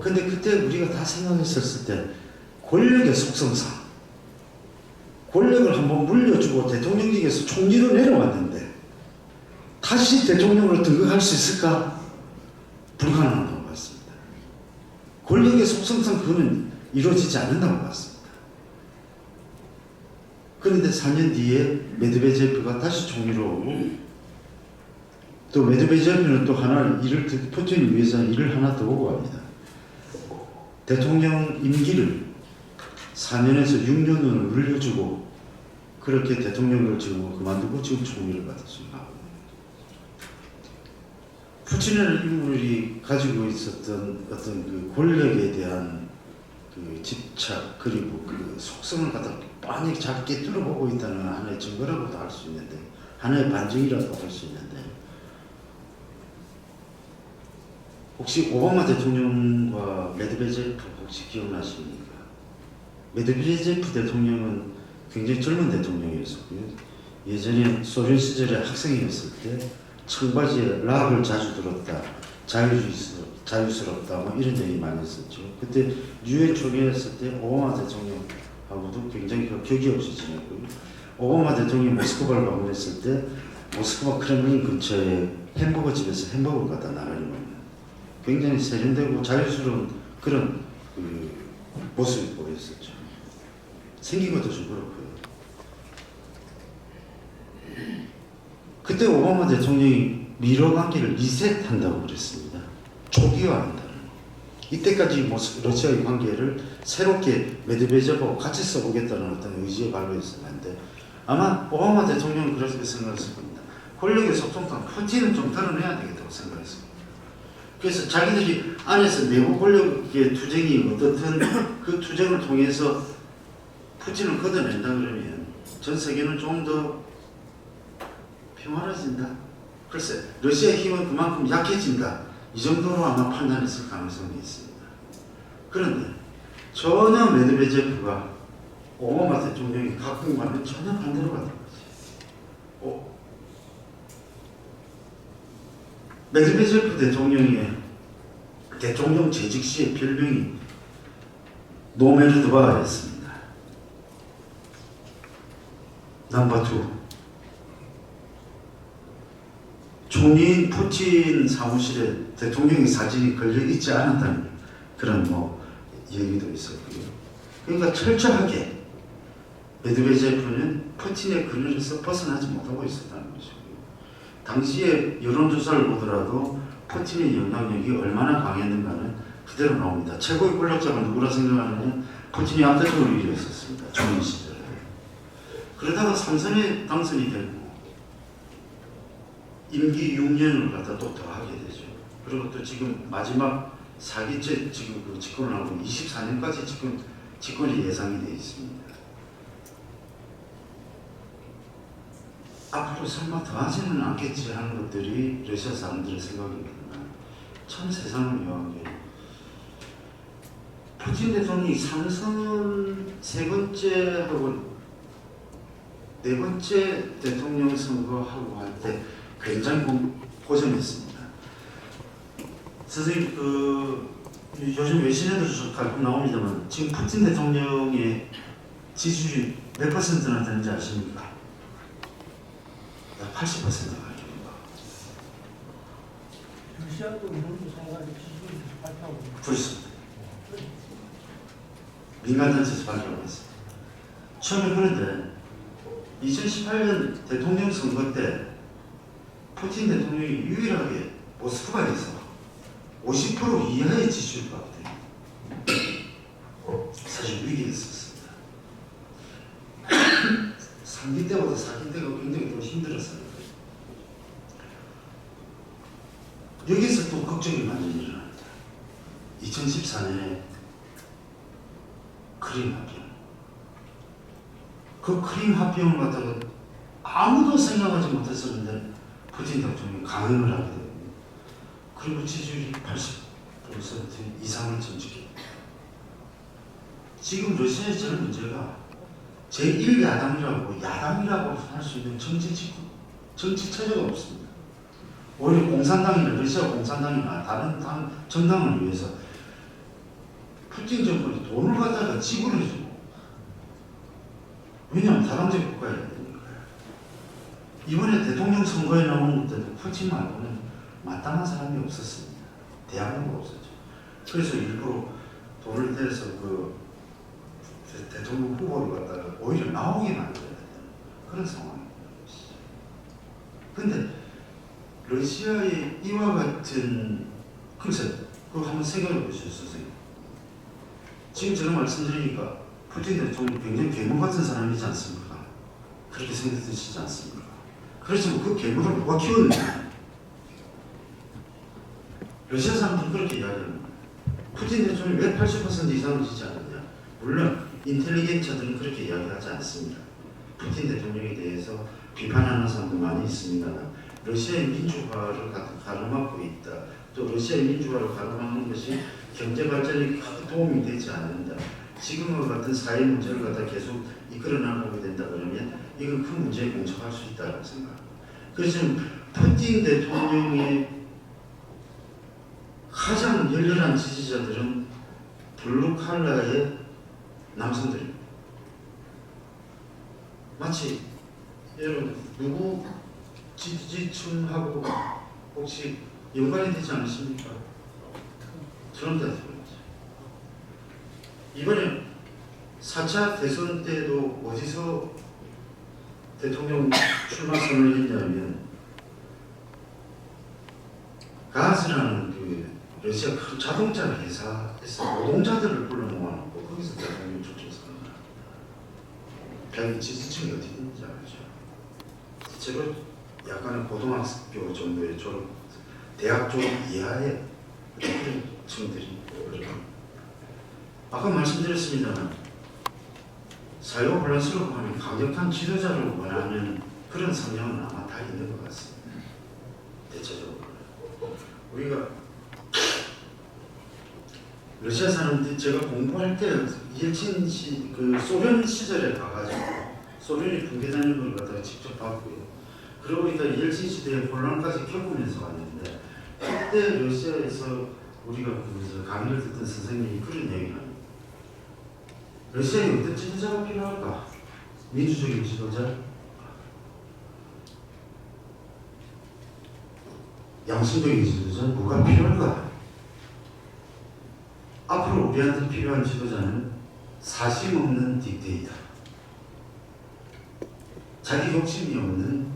S7: 근데 그때 우리가 다 생각했었을 때 권력의 속성상 권력을 한번 물려주고 대통령직에서 총리로 내려왔는데 다시 대통령으로 등극할 수 있을까? 불가능하다고 봤습니다. 권력의 속성상 그거는 이루어지지 않는다고 봤습니다. 그런데 4년 뒤에 메드베제프가 다시 총리로 오고 또 메드베제프는 또 하나 푸틴을 위해서 일을 하나 더 오고 합니다. 대통령 임기를 4년에서 6년으로 늘려주고 그렇게 대통령을 지금 그만두고 지금 총리를 받았습니다. 푸틴이라는 인물이 가지고 있었던 어떤 그 권력에 대한 그 집착 그리고 그 속성을 갖다 빤히 작게 뚫어보고 있다는 하나의 증거라고도 할 수 있는데 하나의 반증이라고 할 수 있는데 혹시 오바마 대통령과 메드베제프 혹시 기억나십니까? 메드베제프 대통령은 굉장히 젊은 대통령이었고요. 예전에 소련 시절에 학생이었을 때 청바지에 락을 자주 들었다, 자유스럽다 뭐 이런 얘기 많이 했었죠. 그때 유엔 초기였을 때 오바마 대통령하고도 굉장히 격이 없이 지냈고요. 오바마 대통령이 모스크바를 방문했을 때 모스크바 크렘린 근처에 햄버거 집에서 햄버거를 갖다 나가는 겁니다. 굉장히 세련되고 자유스러운 그런 그 모습이 보였었죠. 생긴 것도 좀 그렇고요. 그때 오바마 대통령이 미러 관계를 리셋한다고 그랬습니다. 초기화한다는 거. 이때까지 러시아의 관계를 새롭게 메드베제프와 같이 써보겠다는 어떤 의지에 발로했었는데 아마 오바마 대통령은 그렇게 생각했을 겁니다. 권력의 속성상 푸틴은 좀 드러내야 되겠다고 생각했습니다. 그래서 자기들이 안에서 내부 권력의 투쟁이 어떻든 그 투쟁을 통해서 푸틴을 걷어낸다 그러면 전 세계는 좀 더 평화로워진다. 글쎄 러시아의 힘은 그만큼 약해진다. 이 정도로 아마 판단했을 가능성이 있습니다. 그런데 전혀 메드베제프가 오바마 대통령이 갖고 있는 말은 전혀 반대로 가는 거지. 메드베제프 대통령의 대통령 재직 시의 별명이 노메르드바였습니다. 넘버 2. 총리인 푸틴 사무실에 대통령의 사진이 걸려 있지 않았다는 그런 얘기도 있었고요. 그러니까 철저하게 메드베제프는 푸틴의 그늘에서 벗어나지 못하고 있었다는 것이고요. 당시에 여론조사를 보더라도 푸틴의 영향력이 얼마나 강했는가는 그대로 나옵니다. 최고의 권력자가 누구라 생각하느냐? 푸틴이 압도적으로 이겼었습니다. 총리 시절에. 그러다가 3선에 당선이 되고 임기 6년을 갖다 또 더하게 되죠. 그리고 또 지금 마지막 4기째 지금 그 집권을 하고 24년까지 지금 집권이 예상이 되어 있습니다. 앞으로 설마 더 하지는 않겠지 하는 것들이 러시아 사람들의 생각이거든요. 참 세상을 묘한 게 푸틴 대통령이 상선 3번째하고 4번째 대통령 선거하고 할 때 굉장히 고전했습니다. 선생님 요즘 외신에도 가끔 나옵니다만 지금 푸틴 대통령의 지지율이 몇 %나 되는지 아십니까? 80%가 아닙니다.
S8: 러시아도 여론조사가 지지율이 발표하고
S7: 그렇습니다. 민간단체에서 발표하고 있습니다. 처음에 그런데 2018년 대통령 선거 때 푸틴 대통령이 유일하게 모스크바에서 50% 이하의 지지율을 받게 돼요. 사실 위기였었습니다. 3기 때보다 4기 때가 굉장히 더 힘들었어요. 여기서 또 걱정이 많이 일어납니다. 2014년에 크림 합병. 그 크림 합병을 갖다가 아무도 생각하지 못했었는데 푸틴 대통령이 강행을 하게 됩니다. 그리고 지지율이 80% 이상을 점찍게. 지금 러시아의 전 문제가 제1야당이라고 야당이라고 할 수 있는 정치 체제가 없습니다. 오히려 공산당이나 러시아 공산당이나 다른 정당을 위해서 푸틴 정권이 돈을 갖다가 지불해주고 왜냐하면 다당제 국가여야 되니까요. 이번에 대통령 선거에 나온 때도 푸틴 말고는 마땅한 사람이 없었습니다. 대한민국 없었죠. 그래서 일부러 돈을 대서 그 대통령 후보를 갖다가 오히려 나오게 만들어야 되는 그런 상황입니다. 근데 러시아의 이와 같은 글쎄 그거 한번 생각해 보시죠, 선생님. 지금 제가 말씀드리니까 푸틴 대통령이 굉장히 괴물 같은 사람이지 않습니까? 그렇게 생각되시지 않습니까? 그렇지만 그 괴물을 누가 키웠느냐? 러시아 사람들은 그렇게 이야기합니다. 푸틴 대통령이 왜 80% 이상을 지지 않았냐? 물론 인텔리겐처들은 그렇게 이야기하지 않습니다. 푸틴 대통령에 대해서 비판하는 사람도 많이 있습니다만 러시아의 민주화를 가로막고 있다. 또 러시아의 민주화를 가로막는 것이 경제 발전에 큰 도움이 되지 않는다. 지금과 같은 사회 문제를 갖다 계속 이끌어 나가게 된다 그러면 이건 큰 문제에 봉착할 수 있다고 생각합니다. 그래서 푸틴 대통령의 가장 열렬한 지지자들은 블루 칼라의 남성들입니다. 마치 여러분 누구 지지층하고 혹시 연관이 되지 않으십니까? 트럼프 대통령이죠. 이번에 4차 대선 때도 어디서 대통령 출마 선언을 했냐면 가스라는 그 러시아 큰 자동차 회사에서 노동자들을 불러 모아놓고 거기서 대통령 초청 선언을 합니다. 자기 지지층이 어디 있는지 알죠? 제가 약간의 고등학교 정도의 졸업, 대학 졸업 이하의 그런 층들이 아까 말씀드렸습니다만 사회가 혼란스럽고 하면 강력한 지도자를 원하는 그런 성향은 아마 다 있는 것 같습니다. 대체적으로 우리가 러시아 사람들이 제가 공부할 때 일친 그 소련 시절에 가가지고 소련이 붕괴되는 걸 갖다가 직접 봤고요. 그러고 있다 일친 시대의 혼란까지 겪으면서 왔는데 그때 러시아에서 우리가 강의를 듣던 선생님이 그런 얘기를 합니다. 러시아에 어떤 지도자가 필요할까? 민주적인 지도자? 양심적인 지도자? 뭐가 필요할까? 앞으로 우리한테 필요한 지도자는 사심 없는 딕테이터, 자기 욕심이 없는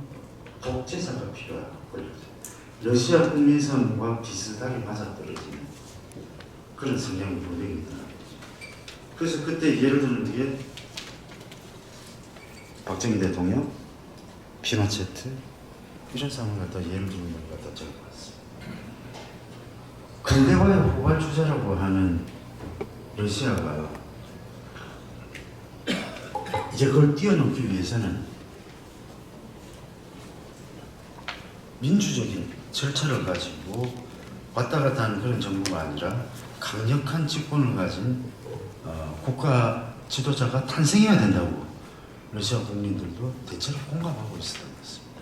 S7: 독재자가 필요하고 러시아 국민성과 비슷하게 맞아떨어지는 그런 성향이 분명히 있다. 그래서 그때 예를 드는 게 박정희 대통령, 피노체트 이런 상황을 갖다 예를 드는 걸 갖다 적어봤습니다. 근대화의 호발주자라고 하는 러시아가 이제 그걸 뛰어넘기 위해서는 민주적인 절차를 가지고 왔다 갔다 하는 그런 정부가 아니라 강력한 집권을 가진 국가 지도자가 탄생해야 된다고 러시아 국민들도 대체로 공감하고 있었던 것 같습니다.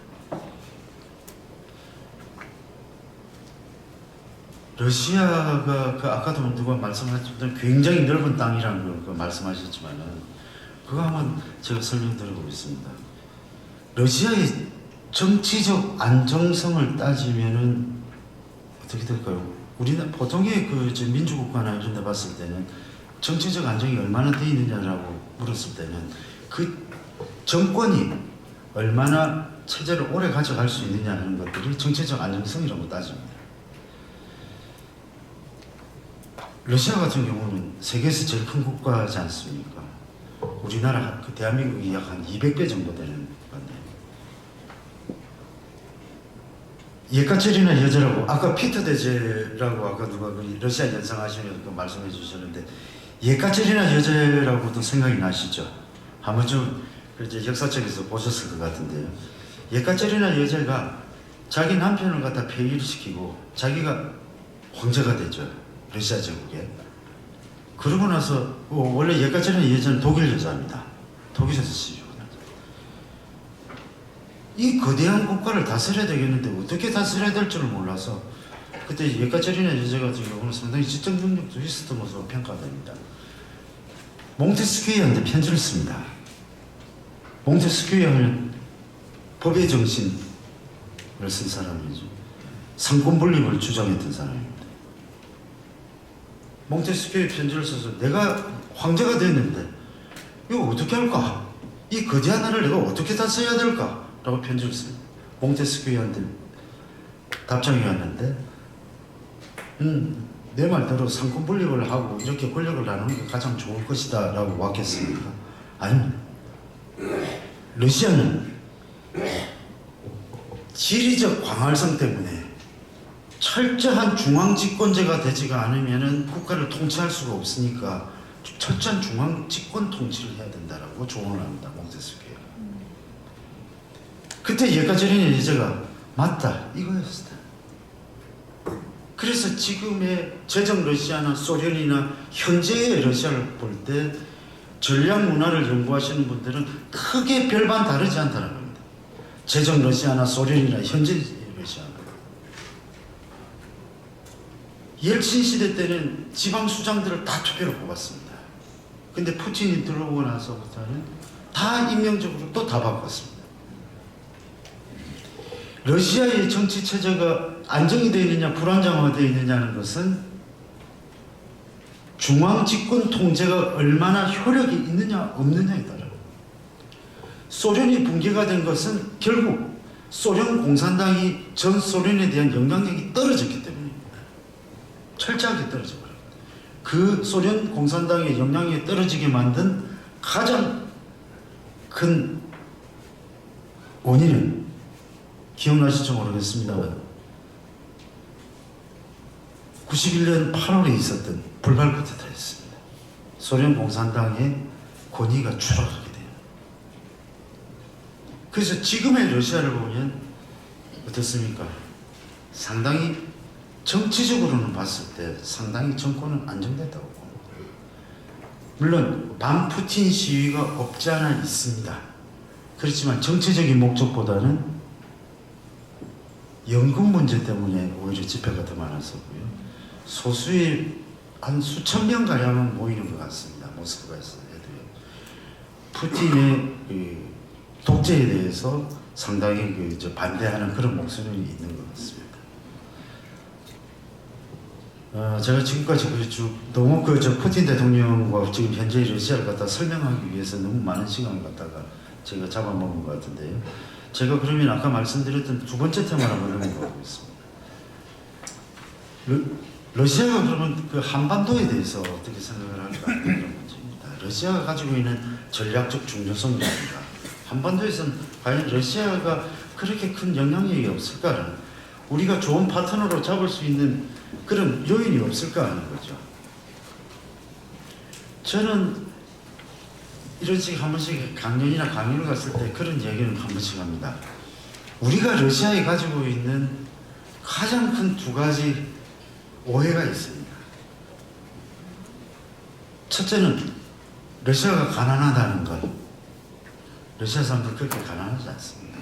S7: 러시아가 아까도 누가 말씀하셨던 굉장히 넓은 땅이라는 걸 말씀하셨지만은 그거 한번 제가 설명드리고 있습니다. 러시아의 정치적 안정성을 따지면은 어떻게 될까요? 우리는 보통의 민주국가나 이런 데 봤을 때는 정치적 안정이 얼마나 돼 있느냐라고 물었을 때는 그 정권이 얼마나 체제를 오래 가져갈 수 있느냐 하는 것들이 정치적 안정성이라고 따집니다. 러시아 같은 경우는 세계에서 제일 큰 국가지 않습니까? 우리나라 대한민국이 약 한 200배 정도 되는 건데 예카체리나 여제라고 아까 피터 대제라고 아까 누가 러시아 연상하시면서 말씀해 주셨는데 예카체리나 여제라고도 생각이 나시죠? 한 번쯤 역사책에서 보셨을 것 같은데요. 예카체리나 여제가 자기 남편을 갖다 폐위를 시키고 자기가 황제가 되죠. 러시아 제국에. 그러고 나서 원래 예카체리나 여제는 독일 여자입니다. 독일에서 시집을 갔죠. 이 거대한 국가를 다스려야 되겠는데 어떻게 다스려야 될 줄을 몰라서 그때 예카체리나 여제 같은 경우는 상당히 지적 능력도 있었던 것으로 평가됩니다. 몽테스키에한테 편지를 씁니다. 몽테스키에는 법의 정신을 쓴 사람이죠. 상권 분립을 주장했던 사람입니다. 몽테스키우의 편지를 써서 내가 황제가 됐는데 이거 어떻게 할까? 이 거대한 나라를 내가 어떻게 다 써야 될까? 라고 편지를 씁니다. 몽테스키우한테 답장이 왔는데 내 말대로 상권 분립을 하고 이렇게 권력을 나누는 게 가장 좋을 것이다 라고 왔겠습니까? 아닙니다. 러시아는 지리적 광활성 때문에 철저한 중앙집권제가 되지가 않으면 국가를 통치할 수가 없으니까 철저한 중앙집권 통치를 해야 된다라고 조언을 합니다. 몽테스키우가. 그때 예카제리네 여제가 맞다 이거였다. 그래서 지금의 제정 러시아나 소련이나 현재의 러시아를 볼 때 전략 문화를 연구하시는 분들은 크게 별반 다르지 않다는 겁니다. 제정 러시아나 소련이나 현재 러시아. 옐친 시대 때는 지방 수장들을 다 투표로 뽑았습니다. 근데 푸틴이 들어오고 나서부터는 다 임명적으로 또 다 바꿨습니다. 러시아의 정치 체제가 안정이 되어 있느냐 불안정화되어 있느냐는 것은 중앙 집권 통제가 얼마나 효력이 있느냐 없느냐에 따라. 소련이 붕괴가 된 것은 결국 소련 공산당이 전 소련에 대한 영향력이 떨어졌기 때문입니다. 철저하게 떨어져 버려요. 그 소련 공산당의 영향력이 떨어지게 만든 가장 큰 원인은 기억나실지 모르겠습니다만 91년 8월에 있었던 불발 쿠데타였습니다. 소련 공산당의 권위가 추락하게 돼요. 그래서 지금의 러시아를 보면 어떻습니까? 상당히 정치적으로는 봤을 때 상당히 정권은 안정됐다고 봅니다. 물론 반푸틴 시위가 없지 않아 있습니다. 그렇지만 정치적인 목적보다는 연금 문제 때문에 오히려 집회가 더 많았었고요. 소수의 한 수천 명 가량은 모이는 것 같습니다. 모스크바에서 해도요. 푸틴의 그 독재에 대해서 상당히 반대하는 그런 목소리가 있는 것 같습니다. 제가 지금까지 너무 푸틴 대통령과 지금 현재 러시아를 갖다 설명하기 위해서 너무 많은 시간을 갖다가 제가 잡아먹은 것 같은데요. 제가 그러면 아까 말씀드렸던 두 번째 테마를 한번 넘어가보겠습니다. 러시아가 그러면 그 한반도에 대해서 어떻게 생각을 할까 하는 문제입니다. 러시아가 가지고 있는 전략적 중요성이라든가 한반도에서는 과연 러시아가 그렇게 큰 영향력이 없을까라는 우리가 좋은 파트너로 잡을 수 있는 그런 요인이 없을까 하는 거죠. 저는 이런 식 한 번씩 강연이나 강의를 갔을 때 그런 얘기는 한 번씩 합니다. 우리가 러시아에 가지고 있는 가장 큰 두 가지 오해가 있습니다. 첫째는 러시아가 가난하다는 것. 러시아 사람들 그렇게 가난하지 않습니다.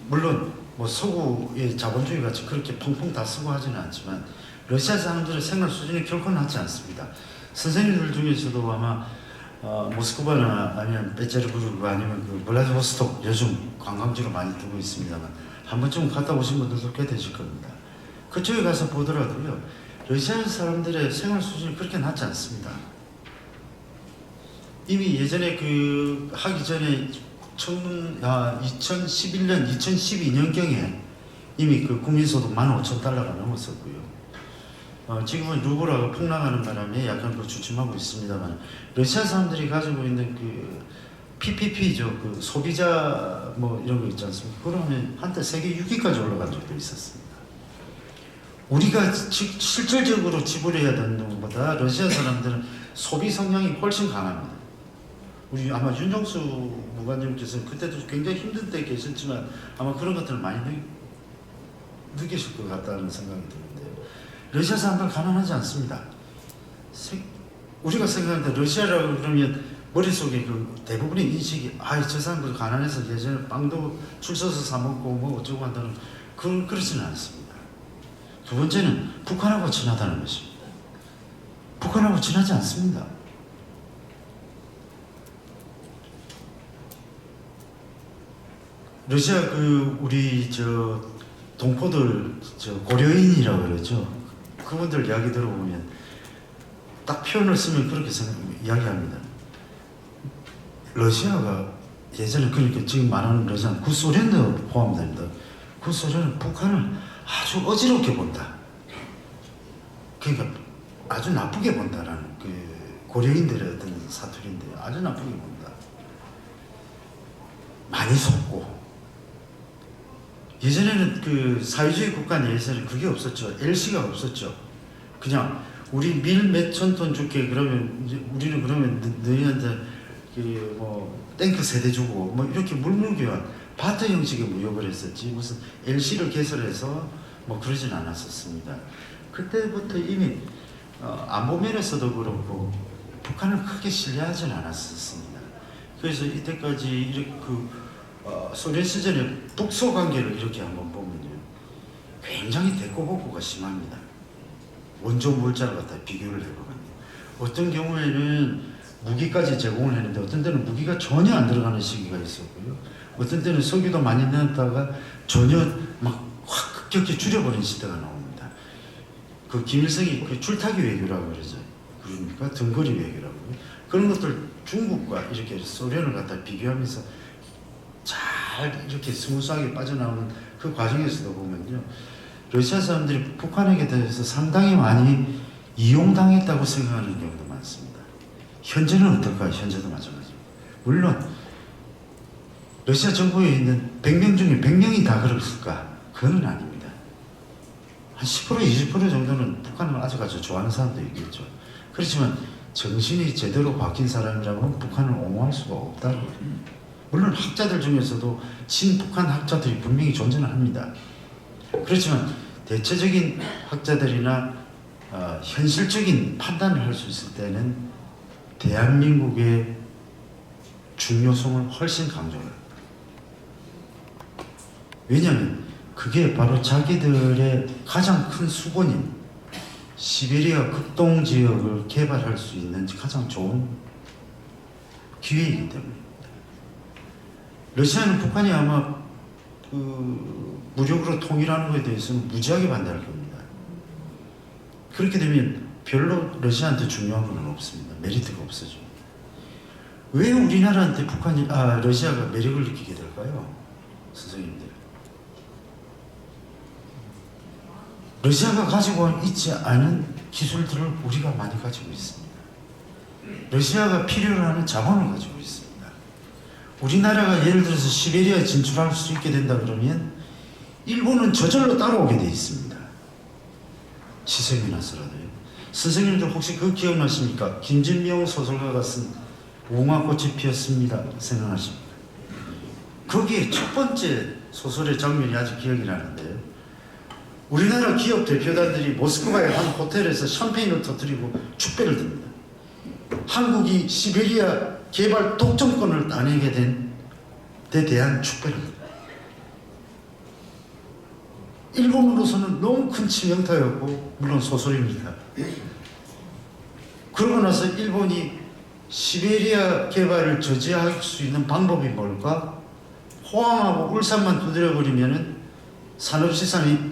S7: 물론 뭐 서구의 자본주의 같이 그렇게 펑펑 다 쓰고 하지는 않지만 러시아 사람들의 생활 수준이 결코 낮지 않습니다. 선생님들 중에서도 아마 모스크바나 아니면 베테르부르크 아니면 그 블라디보스톡 요즘 관광지로 많이 두고 있습니다만 한 번쯤 갔다 오신 분들도 꽤 되실 겁니다. 그쪽에 가서 보더라도요 러시아 사람들의 생활 수준이 그렇게 낮지 않습니다. 이미 예전에 그 하기 전에 2011년, 2012년경에 이미 그 국민소득 15,000달러가 넘었었고요. 지금은 루블화가 폭락하는 바람에 약간 그 주춤하고 있습니다만 러시아 사람들이 가지고 있는 그 PPP죠, 그 소비자 뭐 이런 거 있지 않습니까? 그러면 한때 세계 6위까지 올라간 적도 있었습니다. 우리가 실질적으로 지불해야 되는 것보다 러시아 사람들은 소비 성향이 훨씬 강합니다. 우리 아마 윤정수 무관님께서는 그때도 굉장히 힘든 때 계셨지만 아마 그런 것들을 많이 느끼실 것 같다는 생각이 드는데요. 러시아 사람들 가난하지 않습니다. 우리가 생각할 때 러시아라고 그러면 머릿속에 그 대부분의 인식이 저 사람들 가난해서 예전에 빵도 줄 서서 사 먹고 뭐 어쩌고 한다는 그렇지는 않습니다. 두 번째는 북한하고 친하다는 것입니다. 북한하고 친하지 않습니다. 러시아 그 우리 저 동포들 저 고려인이라고 그러죠. 그분들 이야기 들어보면 딱 표현을 쓰면 그렇게 이야기합니다. 러시아가 예전에 그러니까 지금 말하는 러시아는 구소련도 포함됩니다. 구소련은 북한을 아주 어지럽게 본다. 그러니까 아주 나쁘게 본다라는 그 고려인들의 어떤 사투리인데 아주 나쁘게 본다. 많이 속고 예전에는 그 사회주의 국가 내에서는 그게 없었죠. LC가 없었죠. 그냥 우리 밀 몇천 톤 줄게 그러면 이제 우리는 그러면 너희한테 그 뭐 탱크 세대 주고 뭐 이렇게 물물교환 바트 형식의 무역을 했었지 무슨 LC를 개설해서 뭐 그러진 않았었습니다. 그때부터 이미 안보 면에서도 그렇고 북한을 크게 신뢰하진 않았었습니다. 그래서 이때까지 이렇게 소련 시절에 북소 관계를 이렇게 한번 보면요, 굉장히 대꼬복구가 심합니다. 원조 물자를 갖다 비교를 해보면요, 어떤 경우에는 무기까지 제공을 했는데 어떤 때는 무기가 전혀 안 들어가는 시기가 있었고요. 어떤 때는 석유도 많이 넣었다가 전혀 막 확 급격히 줄여버린 시대가 나옵니다. 그 김일성이 그 줄타기 외교라고 그러죠. 그러니까 등거리 외교라고요. 그런 것들 중국과 이렇게 소련을 갖다 비교하면서 잘 이렇게 스무스하게 빠져나오는 그 과정에서도 보면요, 러시아 사람들이 북한에게 대해서 상당히 많이 이용당했다고 생각하는 경우도 많습니다. 현재는 어떨까요? 현재도 마찬가지입니다. 물론 러시아 정부에 있는 100명 중에 100명이 다 그랬을까? 그건 아닙니다. 한 10% 20% 정도는 북한을 아주 좋아하는 사람도 있겠죠. 그렇지만 정신이 제대로 바뀐 사람이라면 북한을 옹호할 수가 없다고. 물론 학자들 중에서도 친북한 학자들이 분명히 존재는 합니다. 그렇지만 대체적인 학자들이나 현실적인 판단을 할 수 있을 때는 대한민국의 중요성을 훨씬 강조해요. 왜냐하면 그게 바로 자기들의 가장 큰 수건인 시베리아 극동 지역을 개발할 수 있는 가장 좋은 기회이기 때문입니다. 러시아는 북한이 아마 그 무력으로 통일하는 것에 대해서는 무지하게 반대할 겁니다. 그렇게 되면 별로 러시아한테 중요한 건 없습니다. 메리트가 없어져. 왜 우리나라한테 러시아가 매력을 느끼게 될까요? 선생님들. 러시아가 가지고 있지 않은 기술들을 우리가 많이 가지고 있습니다. 러시아가 필요로 하는 자본을 가지고 있습니다. 우리나라가 예를 들어서 시베리아에 진출할 수 있게 된다 그러면 일본은 저절로 따라오게 돼 있습니다. 시샘이 나서라도요. 선생님들 혹시 그거 기억나십니까? 김진명 소설가가 쓴 무궁화꽃이 피었습니다. 생각나십니까? 거기에 첫 번째 소설의 장면이 아주 기억이 나는데요. 우리나라 기업 대표단들이 모스크바의 한 호텔에서 샴페인을 터뜨리고 축배를 듭니다. 한국이 시베리아 개발 독점권을 따내게 된 데 대한 축배를 듭니다. 일본으로서는 너무 큰 치명타였고, 물론 소설입니다. 그러고 나서 일본이 시베리아 개발을 저지할 수 있는 방법이 뭘까? 포항하고 울산만 두드려버리면은 산업시설의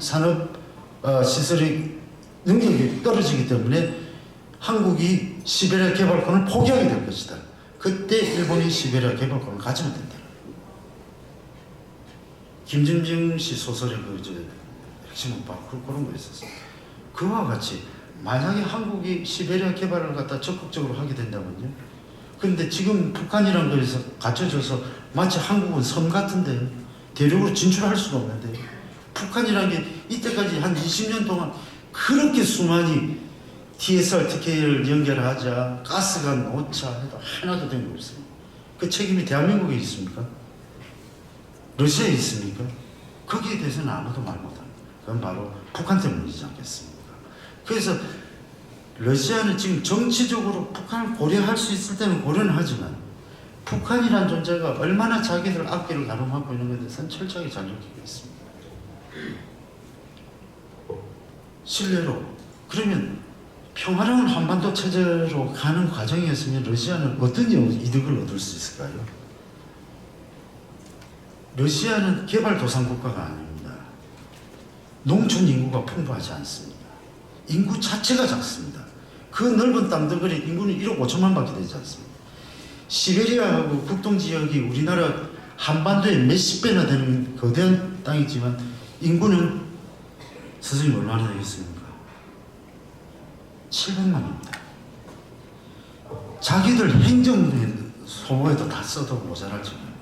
S7: 능력이 떨어지기 때문에 한국이 시베리아 개발권을 포기하게 될 것이다. 그때 일본이 시베리아 개발권을 가지면 된다. 김진중 씨 소설의 핵심은 바로 그런 거 있었어요. 그와 같이 만약에 한국이 시베리아 개발을 갖다 적극적으로 하게 된다면요. 그런데 지금 북한이란 거에서 갇혀져서 마치 한국은 섬 같은데 대륙으로 진출할 수가 없는데, 북한이란 게 이때까지 한 20년 동안 그렇게 수많이 TSR, TK를 연결하자 가스가 놓자 해도 하나도 된 거 없어요. 그 책임이 대한민국에 있습니까? 러시아에 있습니까? 거기에 대해서는 아무도 말 못합니다. 그건 바로 북한 때문이지 않겠습니까? 그래서 러시아는 지금 정치적으로 북한을 고려할 수 있을 때는 고려는 하지만 북한이란 존재가 얼마나 자기들 앞길을 가로막고 있는 것에 대해서는 철저하게 잘 느끼고 있습니다. 실례로 그러면 평화로운 한반도 체제로 가는 과정이었으면 러시아는 어떤 이득을 얻을 수 있을까요? 러시아는 개발도상국가가 아닙니다. 농촌 인구가 풍부하지 않습니다. 인구 자체가 작습니다. 그 넓은 땅덩어리 인구는 1억 5천만 밖에 되지 않습니다. 시베리아하고 국동지역이 우리나라 한반도의 몇십 배나 되는 거대한 땅이지만 인구는 선생님 얼마나 되겠습니까? 700만입니다. 자기들 행정 소모에도 다 써도 모자랄 정도입니다.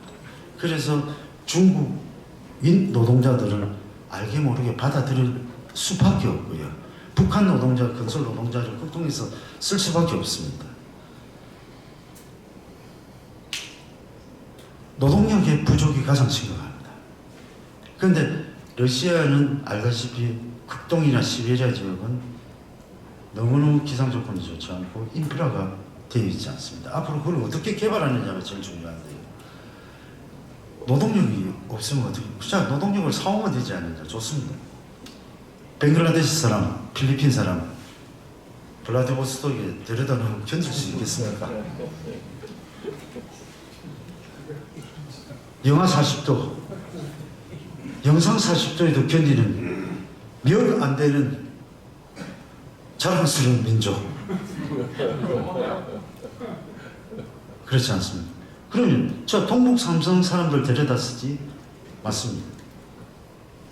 S7: 그래서 중국인 노동자들을 알게 모르게 받아들일 수밖에 없고요. 북한 노동자, 건설 노동자를 국동에서 쓸 수밖에 없습니다. 노동력의 부족이 가장 심각합니다. 그런데 러시아는 알다시피 극동이나 시베리아 지역은 너무너무 기상 조건이 좋지 않고 인프라가 되어 있지 않습니다. 앞으로 그걸 어떻게 개발하느냐가 제일 중요한데요. 노동력이 없으면 어떻게? 자, 노동력을 사오면 되지 않느냐? 좋습니다. 벵글라데시 사람, 필리핀 사람, 블라디보스토크에 데려다 놓으면 견딜 수 있겠습니까? 영하 40도, 영상 40도에도 견디는 몇 안 되는 자랑스러운 민족. 그렇지 않습니까? 그러면 저 동북 삼성 사람들 데려다 쓰지? 맞습니다.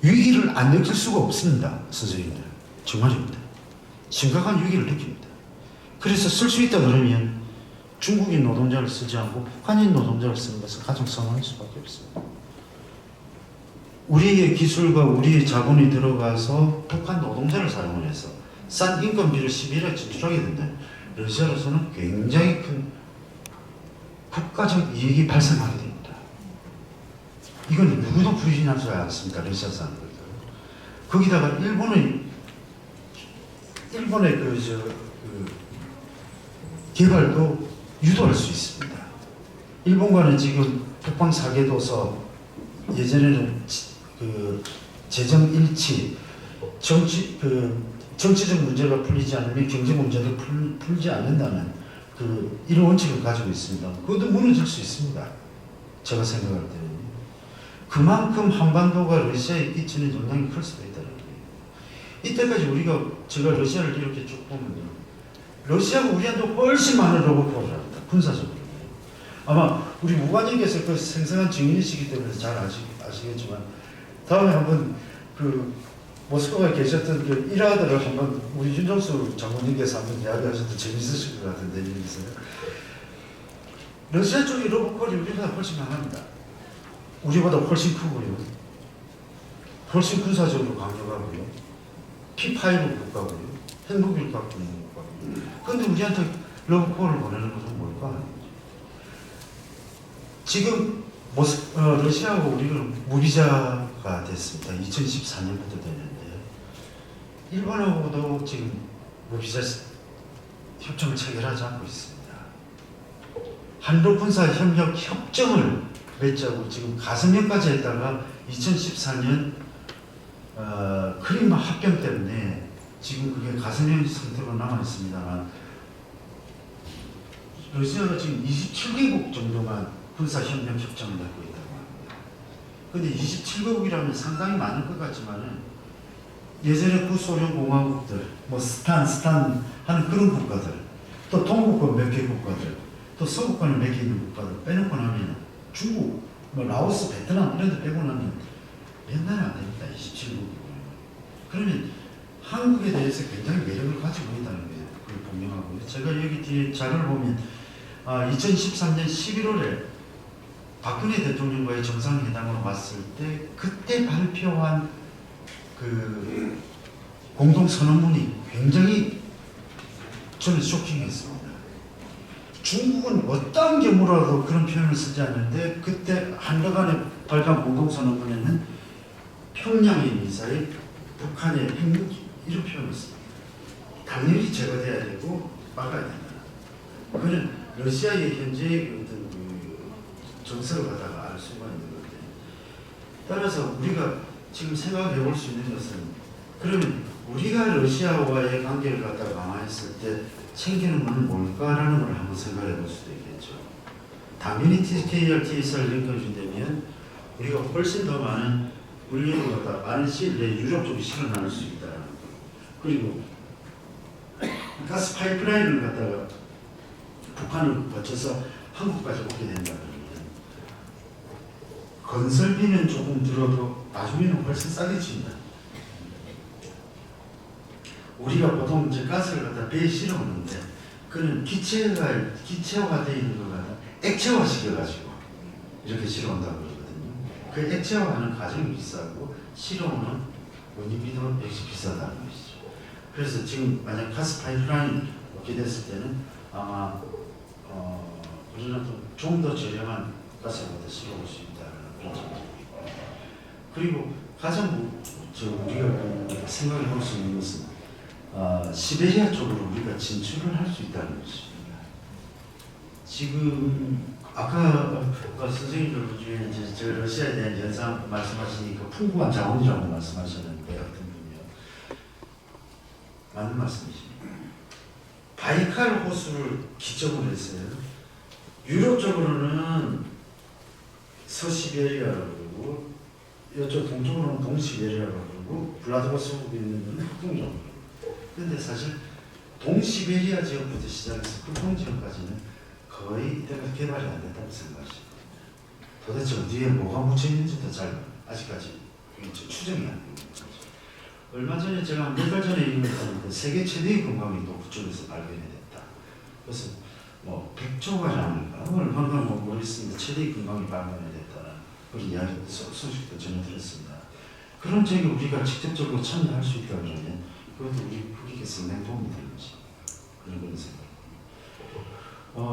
S7: 위기를 안 느낄 수가 없습니다. 선생님들. 정말입니다. 심각한 위기를 느낍니다. 그래서 쓸 수 있다 그러면 중국인 노동자를 쓰지 않고 북한인 노동자를 쓰는 것을 가장 선호할 수밖에 없습니다. 우리의 기술과 우리의 자본이 들어가서 북한 노동자를 사용을 해서 싼 인건비를 시베리아에 진출하게 된다면 러시아로서는 굉장히 큰 국가적 이익이 발생하게 됩니다. 이건 누구도 부인할 수 않습니다. 러시아 사람들. 거기다가 일본의 개발도 유도할 수 있습니다. 일본과는 지금 북방 사계도서 예전에는 재정 일치, 정치적 문제가 풀리지 않으면 경제 문제도 풀지 않는다는 이런 원칙을 가지고 있습니다. 그것도 무너질 수 있습니다. 제가 생각할 때는. 그만큼 한반도가 러시아에 끼치는 영향이 클 수도 있다는 거예요. 이때까지 제가 러시아를 이렇게 쭉 보면요. 러시아가 우리한테 훨씬 많은 로봇포를 합니다. 군사적으로. 아마 우리 무관님께서 그 생생한 증인이시기 때문에 잘 아시겠지만 다음에 한번 모스크바에 계셨던 일화들을 한번 우리 윤정수 장군님께서 한번 이야기하셔도 재밌으실 것 같은데 여기서 러시아 쪽의 로봇콜이 우리보다 훨씬 강합니다. 우리보다 훨씬 크고요. 훨씬 군사적으로 강력하고요. P5 국가고요. 핵무기를 갖고 있는 국가고요. 그런데 우리한테 로봇콜을 보내는 것은 뭘까? 지금 러시아하고 우리는 무비자가 됐습니다. 2014년부터 됐는데 일본하고도 지금 무비자 협정을 체결하지 않고 있습니다. 한로 군사 협력 협정을 맺자고 지금 가슴역까지 했다가 2014년 크림마 합병 때문에 지금 그게 가슴역 상태로 남아 있습니다만 러시아가 지금 27개국 정도만 군사 협력 협정을 맺고 있다고 합니다. 그런데 27개국이라면 상당히 많을 것 같지만은 예전에 구소련 공화국들, 스탄 하는 그런 국가들, 또 동북권 몇 개 국가들, 또 서구권에 몇 개 있는 국가들 빼놓고 나면 중국, 라오스, 베트남 이런 데 빼고 나면 몇 나라 안 됩니다. 27개국. 그러면 한국에 대해서 굉장히 매력을 가지고 있다는 게 분명하고요. 제가 여기 뒤에 자료를 보면 2013년 11월에 박근혜 대통령과의 정상회담으로 왔을 때 그때 발표한 공동선언문이 굉장히 저는 쇼킹했습니다. 중국은 어떤 경우라도 그런 표현을 쓰지 않는데 그때 한러 간에 발표한 공동선언문에는 평양의 미사일, 북한의 핵무기 이런 표현을 씁니다. 당연히 제거돼야 되고 막아야 된다. 그는 러시아의 현재의 어떤 정서를 갖다가 알 수가 있는 건데 따라서 우리가 지금 생각해 볼 수 있는 것은 그러면 우리가 러시아와의 관계를 갖다가 강화했을 때 챙기는 건 뭘까라는 걸 한번 생각해 볼 수도 있겠죠. 당연히 TKR, TSR 연결이 되면 우리가 훨씬 더 많은 물류를 갖다 빠른 시일 내에 유럽 쪽에 실어나갈 수 있다. 그리고 가스 파이프라인을 갖다가 북한을 거쳐서 한국까지 오게 된다 그러면 건설비는 조금 들어도 나중에는 훨씬 싸게 진다. 우리가 보통 이제 가스를 갖다 배에 실어 오는데 그는 기체화되어 있는 걸 갖다 액체화 시켜가지고 이렇게 실어 온다고 그러거든요. 그 액체화하는 과정이 비싸고 실어 오는 운임비도 역시 비싸다는 것이죠. 그래서 지금 만약 가스 파이프라인 얻게 됐을 때는 아마 우리는 좀 더 저렴한 가스를 갖다 실어 올 수 있다는 그런 점입니다. 그리고 가장 우리가 생각해 볼 수 있는 것은 시베리아 쪽으로 우리가 진출을 할 수 있다는 것입니다. 지금 아까 선생님들 중에 이제 저 러시아에 대한 연상 말씀하시니까 풍부한 자원이라고 말씀하셨는데 어떤 분이요. 맞는 말씀이십니다. 바이칼 호수를 기점으로 했어요. 유럽 쪽으로는 서시베리아라고 그러고 이쪽 동쪽으로는 동시베리아라고 그러고 블라디보스토크에 있는 데는 북동쪽. 그런데 사실 동시베리아 지역부터 시작해서 북동 지역까지는 거의 이때가 개발이 안 됐다고 생각하시고 도대체 어디에 뭐가 묻혀 있는지도 잘 아직까지 추정이 안 됩니다. 얼마 전에 제가 몇 달 전에 이런 걸 봤는데 세계 최대의 금광이 또 그쪽에서 발견이 됐다. 그래서 뭐 100조 가량인가 얼마나 모르겠습니다. 최대의 금광이 발견이 됐다는 그런 이야기 소식도 전해 들었습니다. 그런 적에 우리가 직접적으로 참여할 수 있다 그러면 그것도 우리 국익에 상당히 도움이 되는 것이 그런 생각.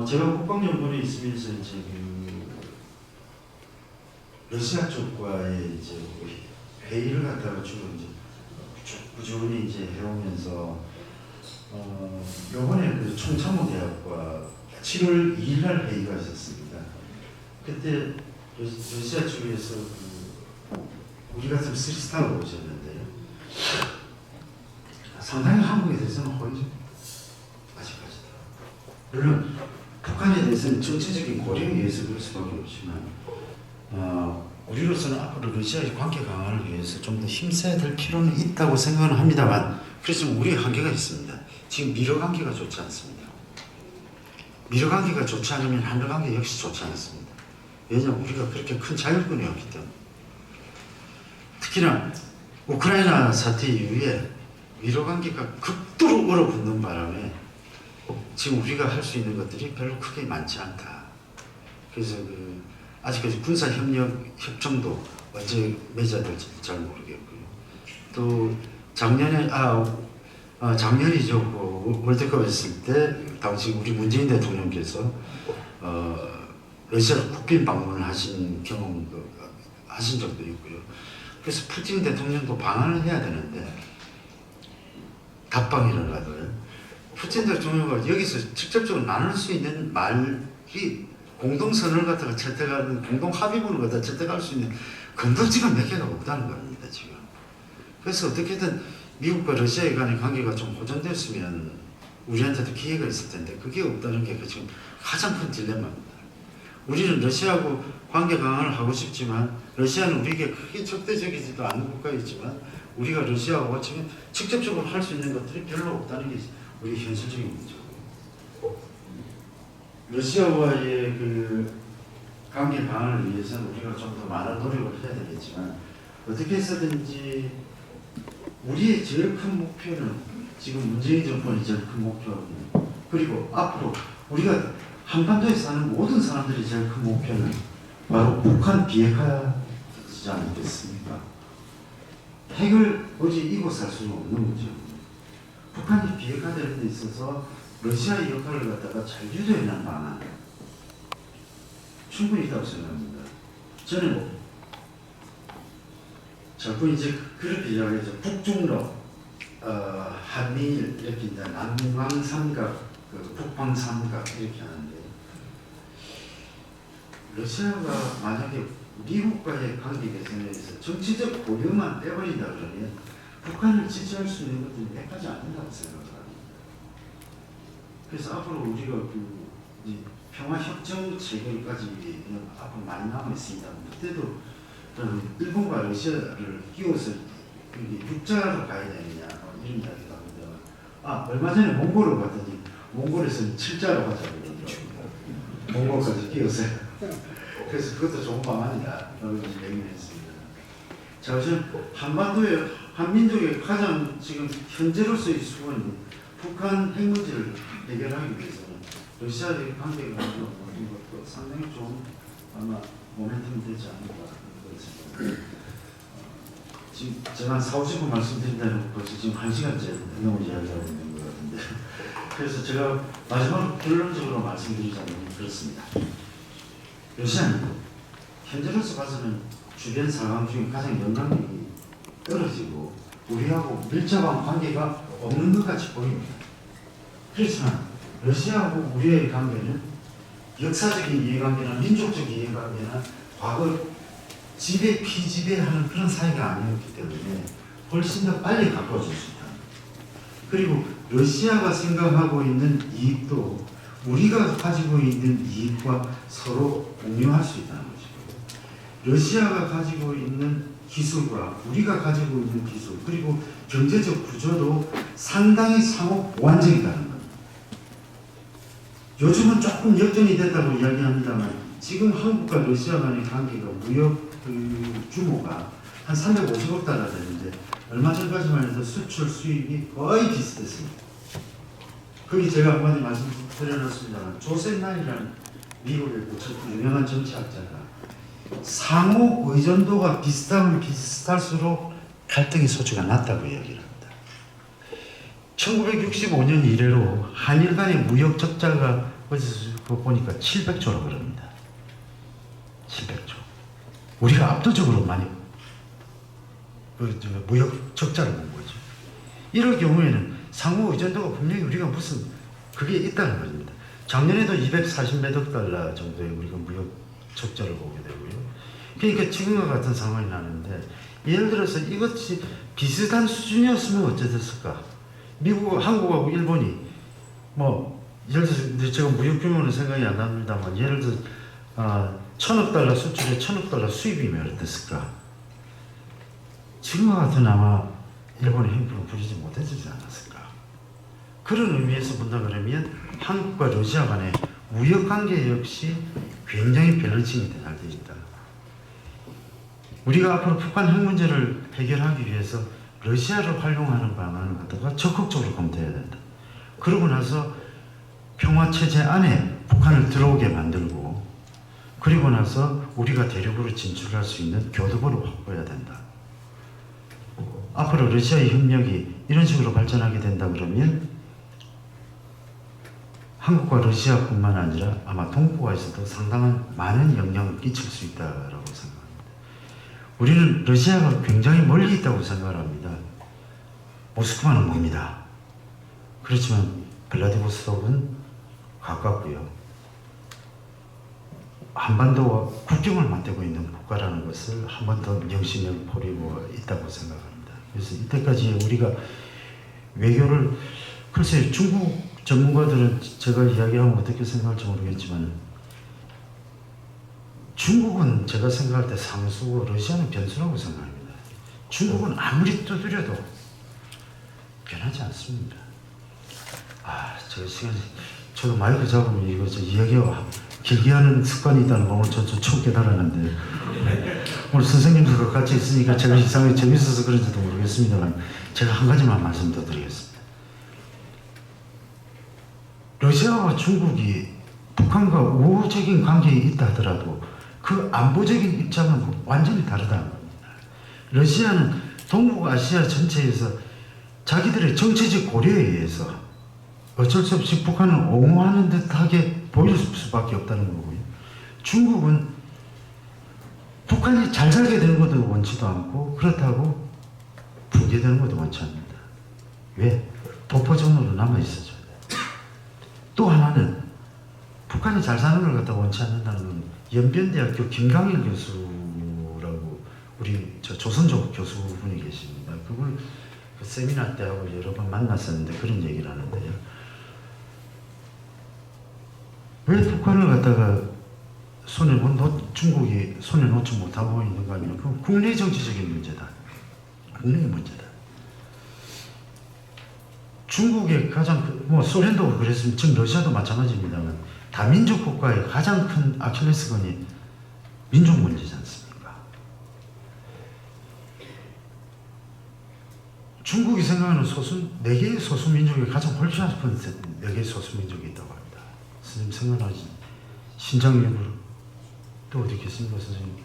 S7: 제가 국방연구원에 있으면서 이제 러시아 쪽과의 이제 회의를 갖다가 주로 이제 꾸준히 이제 해오면서 요번에 그 총참모대학과 7월 2일 날 회의가 있었습니다. 그때 러시아 쪽에서 우리 같은 쓰리스타가 오셨는데요. 상당히 한국에 대해서는 호의적 아직까지도. 물론 북한에 대해서는 정치적인 고려에 의해서 그럴 수밖에 없지만 우리로서는 앞으로 러시아의 관계 강화를 위해서 좀 더 힘써야 될 필요는 있다고 생각은 합니다만 그렇지만 우리의 한계가 있습니다. 지금 미러 관계가 좋지 않습니다. 미러 관계가 좋지 않으면 한러 관계 역시 좋지 않습니다. 왜냐하면 우리가 그렇게 큰 자율권이 없기 때문에 특히나 우크라이나 사태 이후에 미러 관계가 극도로 얼어붙는 바람에 지금 우리가 할 수 있는 것들이 별로 크게 많지 않다. 그래서 아직까지 군사 협정도 언제 맺어질지 잘 모르겠고요. 또 작년에 작년이죠. 월드컵 했을 때 당시 우리 문재인 대통령께서 러시아 국빈 방문을 하신 하신 적도 있고요. 그래서 푸틴 대통령도 방한을 해야 되는데 답방이라고요. 푸틴 대통령과 여기서 직접적으로 나눌 수 있는 말이 공동선언을 갖다가 채택하는 공동합의문을 갖다가 채택할 수 있는 건덕지가 몇 개가 없다는 겁니다 지금. 그래서 어떻게든 미국과 러시아에 간의 관계가 좀 호전됐으면 우리한테도 기회가 있을 텐데 그게 없다는 게 지금 가장 큰 딜레마입니다. 우리는 러시아하고 관계 강화를 하고 싶지만 러시아는 우리에게 크게 적대적이지도 않은 국가이지만 우리가 러시아하고 지금 직접적으로 할 수 있는 것들이 별로 없다는 게 우리 현실적인 문제고요. 러시아와의 관계 강화를 위해서는 우리가 좀 더 많은 노력을 해야 되겠지만 어떻게 해서든지 우리의 제일 큰 목표는 지금 문재인 정권의 제일 큰 목표는 그리고 앞으로 우리가 한반도에 사는 모든 사람들이 제일 큰 목표는 바로 북한 비핵화지 않겠습니까? 핵을 어디 이곳 살 수는 없는 거죠. 북한이 비핵화되는 데 있어서 러시아의 역할을 갖다가 잘 유도해낸 방안 충분히 있다고 생각합니다. 저는 자꾸 이제 그렇게 이야기하죠. 북중러, 한미일 이렇게 이제 남왕삼각, 북방삼각 이렇게 하는데 러시아가 만약에 미국과의 관계 개선에서 정치적 고려만 빼버린다 그러면 북한을 지지할 수 있는 것들이 몇 가지 안 된다고 생각합니다. 그래서 앞으로 우리가 평화협정 체결까지 앞으로 많이 남아 있습니다. 그때도 일본과 러시아를 끼워서 육자로 가야 되느냐 이런 이야기가 하는데 얼마 전에 몽골을 갔더니 몽골에서는 7자로 가자고 그러더라고요. 몽골까지 끼워서요. 그래서 그것도 좋은 방안이다 라고 얘기를 했습니다. 자, 우선 한반도의 한민족의 가장 지금 현재로서의 수건이 북한 핵 문제를 해결하기 위해서는 러시아의 관계가 것도 상당히 좋은 아마 모멘텀이 되지 않을까 그렇습니다. 지금 제가 한 4, 50분 말씀드린다는 벌써 지금 1시간째 너무 이야기하고 있는 것 같은데 그래서 제가 마지막으로 결론적으로 말씀드리자면 그렇습니다. 러시아는 현재로서 봐서는 주변 상황 중에 가장 영향력이 떨어지고 우리하고 밀접한 관계가 없는 것 같이 보입니다. 그렇지만 러시아하고 우리의 관계는 역사적인 이해관계나 민족적 이해관계나 과거 지배, 피지배하는 그런 사이가 아니었기 때문에 훨씬 더 빨리 가까워질 수 있다. 그리고 러시아가 생각하고 있는 이익도 우리가 가지고 있는 이익과 서로 공유할 수 있다는 것이고 러시아가 가지고 있는 기술과 우리가 가지고 있는 기술 그리고 경제적 구조도 상당히 상호 보완적이라는 겁니다. 요즘은 조금 역전이 됐다고 이야기합니다만 지금 한국과 러시아 간의 관계가 무역 규모가 한 350억 달러 되는데 얼마 전까지만 해도 수출 수입이 거의 비슷했습니다. 거기 제가 한마디 말씀드려놨습니다만 조셉 나이라는 미국의 유명한 정치학자가 상호 의존도가 비슷하면 비슷할수록 갈등의 소지가 낮다고 이야기를 합니다. 1965년 이래로 한일 간의 무역 적자가 어디서 보니까 700조라고 그럽니다. 700조. 우리가 압도적으로 많이 무역 적자를 본 거죠. 이럴 경우에는 상호 의존도가 분명히 우리가 무슨 그게 있다는 겁니다. 작년에도 240몇 달러 정도의 우리가 무역 적자를 보게 되고요. 그러니까 지금과 같은 상황이 나는데 예를 들어서 이것이 비슷한 수준이었으면 어찌 됐을까? 미국, 한국하고 일본이 예를 들어서 제가 무역 규모는 생각이 안 납니다만 예를 들어서 1,000억 달러 수출에 1,000억 달러 수입이면 어땠을까? 지금과 같은 아마 일본의 행보를 부리지 못해주지 않았을까? 그런 의미에서 본다 그러면 한국과 러시아 간의 무역 관계 역시 굉장히 밸런싱이 잘 되어 있다. 우리가 앞으로 북한 핵 문제를 해결하기 위해서 러시아를 활용하는 방안을 갖다가 적극적으로 검토해야 된다. 그러고 나서 평화체제 안에 북한을 들어오게 만들고 그리고 나서 우리가 대륙으로 진출할 수 있는 교두보를 확보해야 된다. 앞으로 러시아의 협력이 이런 식으로 발전하게 된다 그러면 한국과 러시아뿐만 아니라 아마 동북아에서도 상당한 많은 영향을 끼칠 수 있다라고 생각합니다. 우리는 러시아가 굉장히 멀리 있다고 생각을 합니다. 모스크바는 멉니다. 그렇지만 블라디보스톡은 가깝고요. 한반도와 국경을 맞대고 있는 국가라는 것을 한 번 더 명심을 보이고 있다고 생각합니다. 그래서 이때까지 우리가 외교를 글쎄 중국 전문가들은 제가 이야기하면 어떻게 생각할지 모르겠지만 중국은 제가 생각할 때 상수고 러시아는 변수라고 생각합니다. 중국은 아무리 두드려도 변하지 않습니다. 제가 시간이 저도 마이크 잡으면 이거 이야기가 길게 하는 습관이 있다는 걸 오늘 저 처음 깨달았는데 오늘 선생님들과 같이 있으니까 제가 이상하게 재밌어서 그런지도 모르겠습니다만 제가 한 가지만 말씀 더 드리겠습니다. 러시아와 중국이 북한과 우호적인 관계에 있다 하더라도 그 안보적인 입장은 완전히 다르다는 겁니다. 러시아는 동북아시아 전체에서 자기들의 정치적 고려에 의해서 어쩔 수 없이 북한을 옹호하는 듯하게 보일 수밖에 없다는 거고요. 중국은 북한이 잘 살게 되는 것도 원치도 않고 그렇다고 붕괴되는 것도 원치 않는다. 왜? 도포종으로 남아있어줘야 돼. 또 하나는 북한이 잘 사는 걸 갖다 원치 않는다는 건 연변대학교 김강일 교수라고 우리 조선족 교수분이 계십니다. 그걸 그 세미나 때하고 여러 번 만났었는데 그런 얘기를 하는데요. 왜 북한을 갖다가 중국이 손에 놓지 못하고 있는 거 아니면 그건 국내 정치적인 문제다. 국내의 문제다. 중국의 가장 뭐 소련도 그랬으면 지금 러시아도 마찬가지입니다만 다민족 국가의 가장 큰 아킬레스건이 민족 문제지 않습니까? 중국이 생각하는 4개의 소수민족이 가장 홀치 아픈 4개의 소수민족이 있다고 합니다. 선생님 생각나지? 신장 유물 또 어디 있겠습니까 선생님?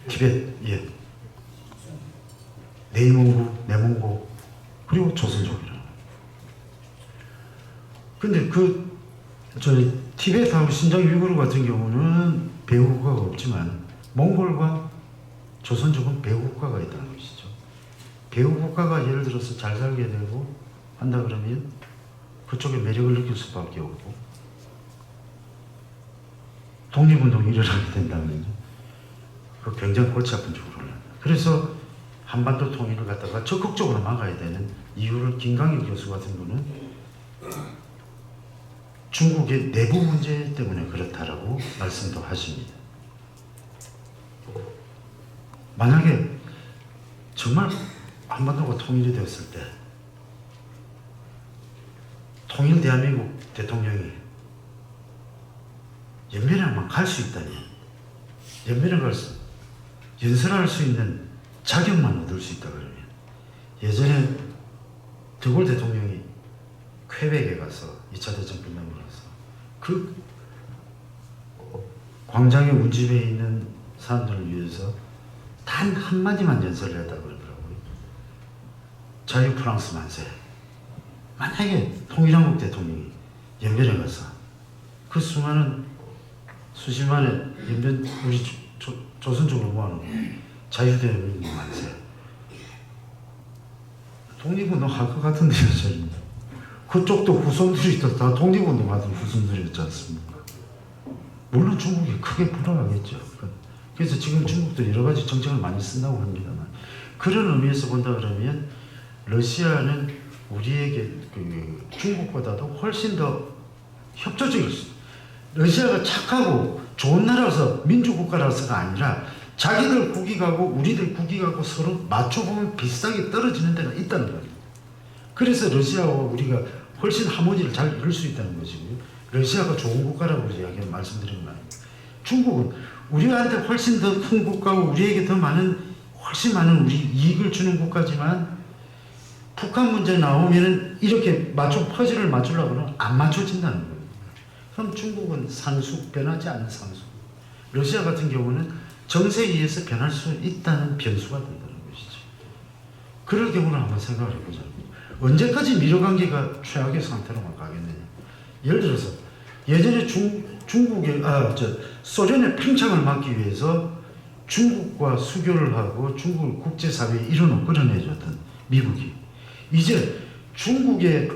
S7: 티벳, 예. 내몽고, 내몽고 그리고 조선족이라는. 근데 티벳하고 신장 유구르 같은 경우는 배후 국가가 없지만 몽골과 조선족은 배후 국가가 있다는 것이죠. 배후 국가가 예를 들어서 잘 살게 되고 한다 그러면 그쪽에 매력을 느낄 수밖에 없고 독립운동이 일어나게 된다면 그 굉장히 골치 아픈 쪽으로 올라간다. 그래서 한반도 통일을 갖다가 적극적으로 막아야 되는 이유를 김강일 교수 같은 분은 중국의 내부 문제 때문에 그렇다라고 말씀도 하십니다. 만약에 정말 한반도가 통일이 되었을 때 통일 대한민국 대통령이 연변에만 갈 수 있다면 연변에 가서 연설할 수 있는 자격만 얻을 수 있다 그러면 예전에 드골 대통령이 퀘벡에 가서 2차 대전 끝나고 나서 그 광장의 운집에 있는 사람들을 위해서 단 한마디만 연설을 했다고 그러더라고요. 자유 프랑스 만세. 만약에 통일한국 대통령이 연변에 가서 그 수십만의 연변 우리 조선족을 모아놓은 자유대한민국 만세. 독립운동 할 것 같은데요, 저는. 그쪽도 후손들이 다 독립운동하던 후손들이었지 않습니까? 물론 중국이 크게 불안하겠죠. 그래서 지금 중국도 여러 가지 정책을 많이 쓴다고 합니다만 그런 의미에서 본다 그러면 러시아는 우리에게 중국보다도 훨씬 더 협조적일 수 있어요. 러시아가 착하고 좋은 나라라서 민주국가라서가 아니라 자기들 국익하고 우리들 국익하고 서로 맞춰보면 비슷하게 떨어지는 데가 있다는 거예요. 그래서 러시아와 우리가 훨씬 하모니를 잘 이룰 수 있다는 것이고요. 러시아가 좋은 국가라고 이야기 말씀드린 거 아닙니까? 중국은 우리한테 훨씬 더 큰 국가고 우리에게 더 훨씬 많은 우리 이익을 주는 국가지만 북한 문제 나오면은 이렇게 퍼즐을 맞추려고 하면 안 맞춰진다는 거예요. 그럼 중국은 상수, 변하지 않는 상수. 러시아 같은 경우는 정세에 의해서 변할 수 있다는 변수가 된다는 것이죠. 그럴 경우는 한번 생각을 해보자고요. 언제까지 미러관계가 최악의 상태로만 가겠느냐. 예를 들어서 예전에 소련의 팽창을 막기 위해서 중국과 수교를 하고 중국을 국제사회에 일원으로 끌어내줬던 미국이 이제 중국의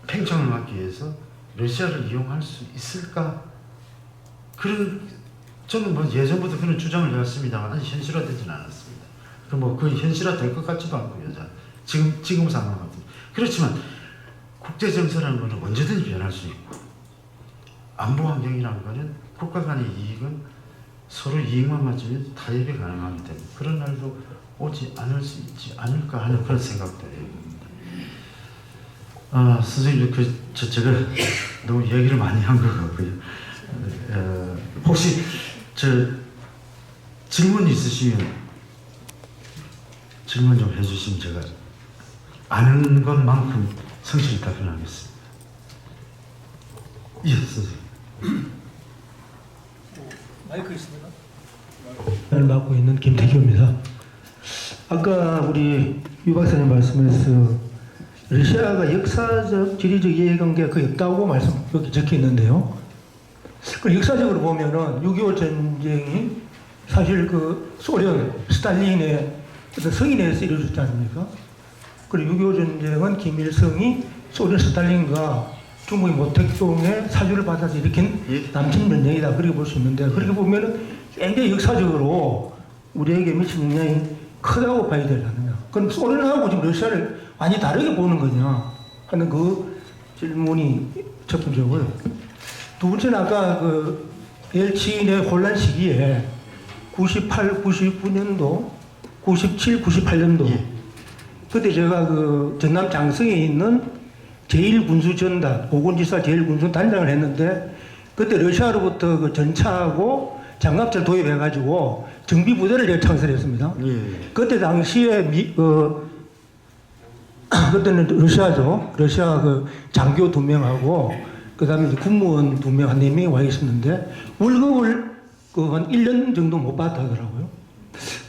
S7: 팽창을 막기 위해서 러시아를 이용할 수 있을까? 저는 예전부터 그런 주장을 해왔습니다만 아직 현실화되지는 않았습니다. 그 현실화될 것 같지도 않고요. 지금 상황 같은. 그렇지만 국제 정세라는 것은 언제든지 변할 수 있고 안보 환경이라는 것은 국가 간의 이익은 서로 이익만 맞으면 타협이 가능하기 때문에 그런 날도 오지 않을 수 있지 않을까 하는 그런 생각도 해봅니다. 선생님, 제가 너무 얘기를 많이 한 것 같고요. 혹시 질문 있으시면 질문 좀 해주시면 제가 아는 것만큼 성실히 답변하겠습니다. 예, 선생님.
S8: 마이크 있습니다. 을 맡고 있는 김태규입니다. 아까 우리 유 박사님 말씀에서 러시아가 역사적, 지리적 이해관계가 거의 없다고 여기 적혀 있는데요. 그 역사적으로 보면은 6.25 전쟁이 사실 소련, 스탈린의 어떤 성인에 의해서 이루어졌지 않습니까? 그리고 6.25 전쟁은 김일성이 소련 스탈린과 중국의 모택동의 사주를 받아서 일으킨 남침 전쟁이다. 그렇게 볼 수 있는데, 그렇게 보면은 굉장히 역사적으로 우리에게 미친 영향이 크다고 봐야 되지 않느냐. 그럼 소련하고 지금 러시아를 많이 다르게 보는 거냐 하는 그 질문이 첫 번째고요. 두 번째는 아까 엘친의 혼란 시기에 98, 99년도, 97, 98년도
S7: 예.
S8: 그때 제가 그 전남 장성에 있는 제1군수전단, 보건지사 제1군수단장을 했는데 그때 러시아로부터 그 전차하고 장갑차를 도입해가지고 정비부대를 제가 창설했습니다.
S7: 예.
S8: 그때 당시에 그때는 러시아죠. 러시아 그 장교 2명하고 그다음에 군무원 2명, 한 4명이 와 있었는데 월급을 한 1년 정도 못 받았다 하더라고요.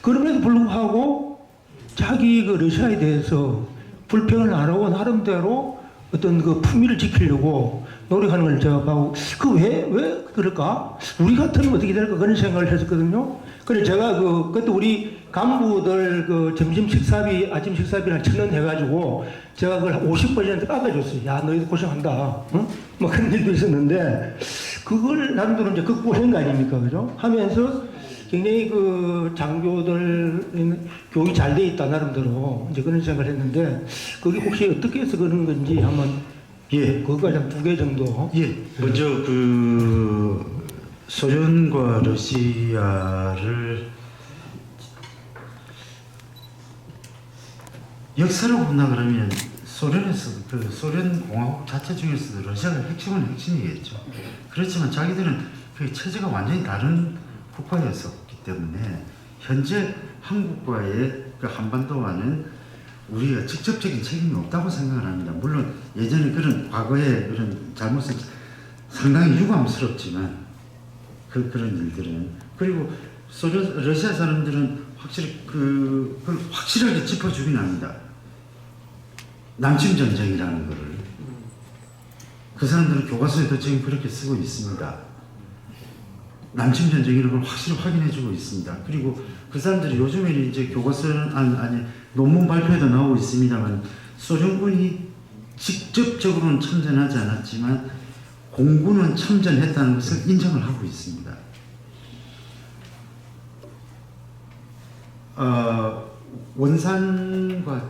S8: 그럼에도 불구하고 자기 그 러시아에 대해서 불평을 안 하고 나름대로 어떤 그 품위를 지키려고 노력하는 걸 제가 보고 왜 그럴까? 우리 같으면 어떻게 될까? 그런 생각을 했었거든요. 그래서 제가 그때 우리 간부들 그 점심 식사비, 아침 식사비를 1,000원 해가지고 제가 그걸 50% 깎아줬어요. 야, 너희들 고생한다. 응? 뭐 그런 일도 있었는데 그걸 나름대로 이제 극복한 거 아닙니까? 그죠? 하면서 굉장히 그 장교들 교육이 잘 돼 있다 나름대로 이제 그런 생각을 했는데 그게 혹시 어떻게 해서 그런 건지 한번
S7: 예.
S8: 그거까지 한 2개 정도.
S7: 예. 먼저 그 소련과 러시아를 역사를 본다 그러면 소련에서 그 소련 공화국 자체 중에서도 러시아가 핵심은 핵심이겠죠. 그렇지만 자기들은 그 체제가 완전히 다른 국가였었기 때문에 현재 한국과의 그 한반도와는 우리가 직접적인 책임이 없다고 생각을 합니다. 물론 예전에 그런 과거의 그런 잘못은 상당히 유감스럽지만 그런 일들은 그리고 러시아 사람들은 확실히 그걸 확실하게 짚어주긴 합니다. 남침 전쟁이라는 거를 그 사람들은 교과서에도 지금 그렇게 쓰고 있습니다. 남침 전쟁이라는 걸 확실히 확인해주고 있습니다. 그리고 그 사람들이 요즘에는 이제 교과서는 아니 논문 발표에도 나오고 있습니다만 소련군이 직접적으로는 참전하지 않았지만 공군은 참전했다는 것을 인정을 하고 있습니다. 원산과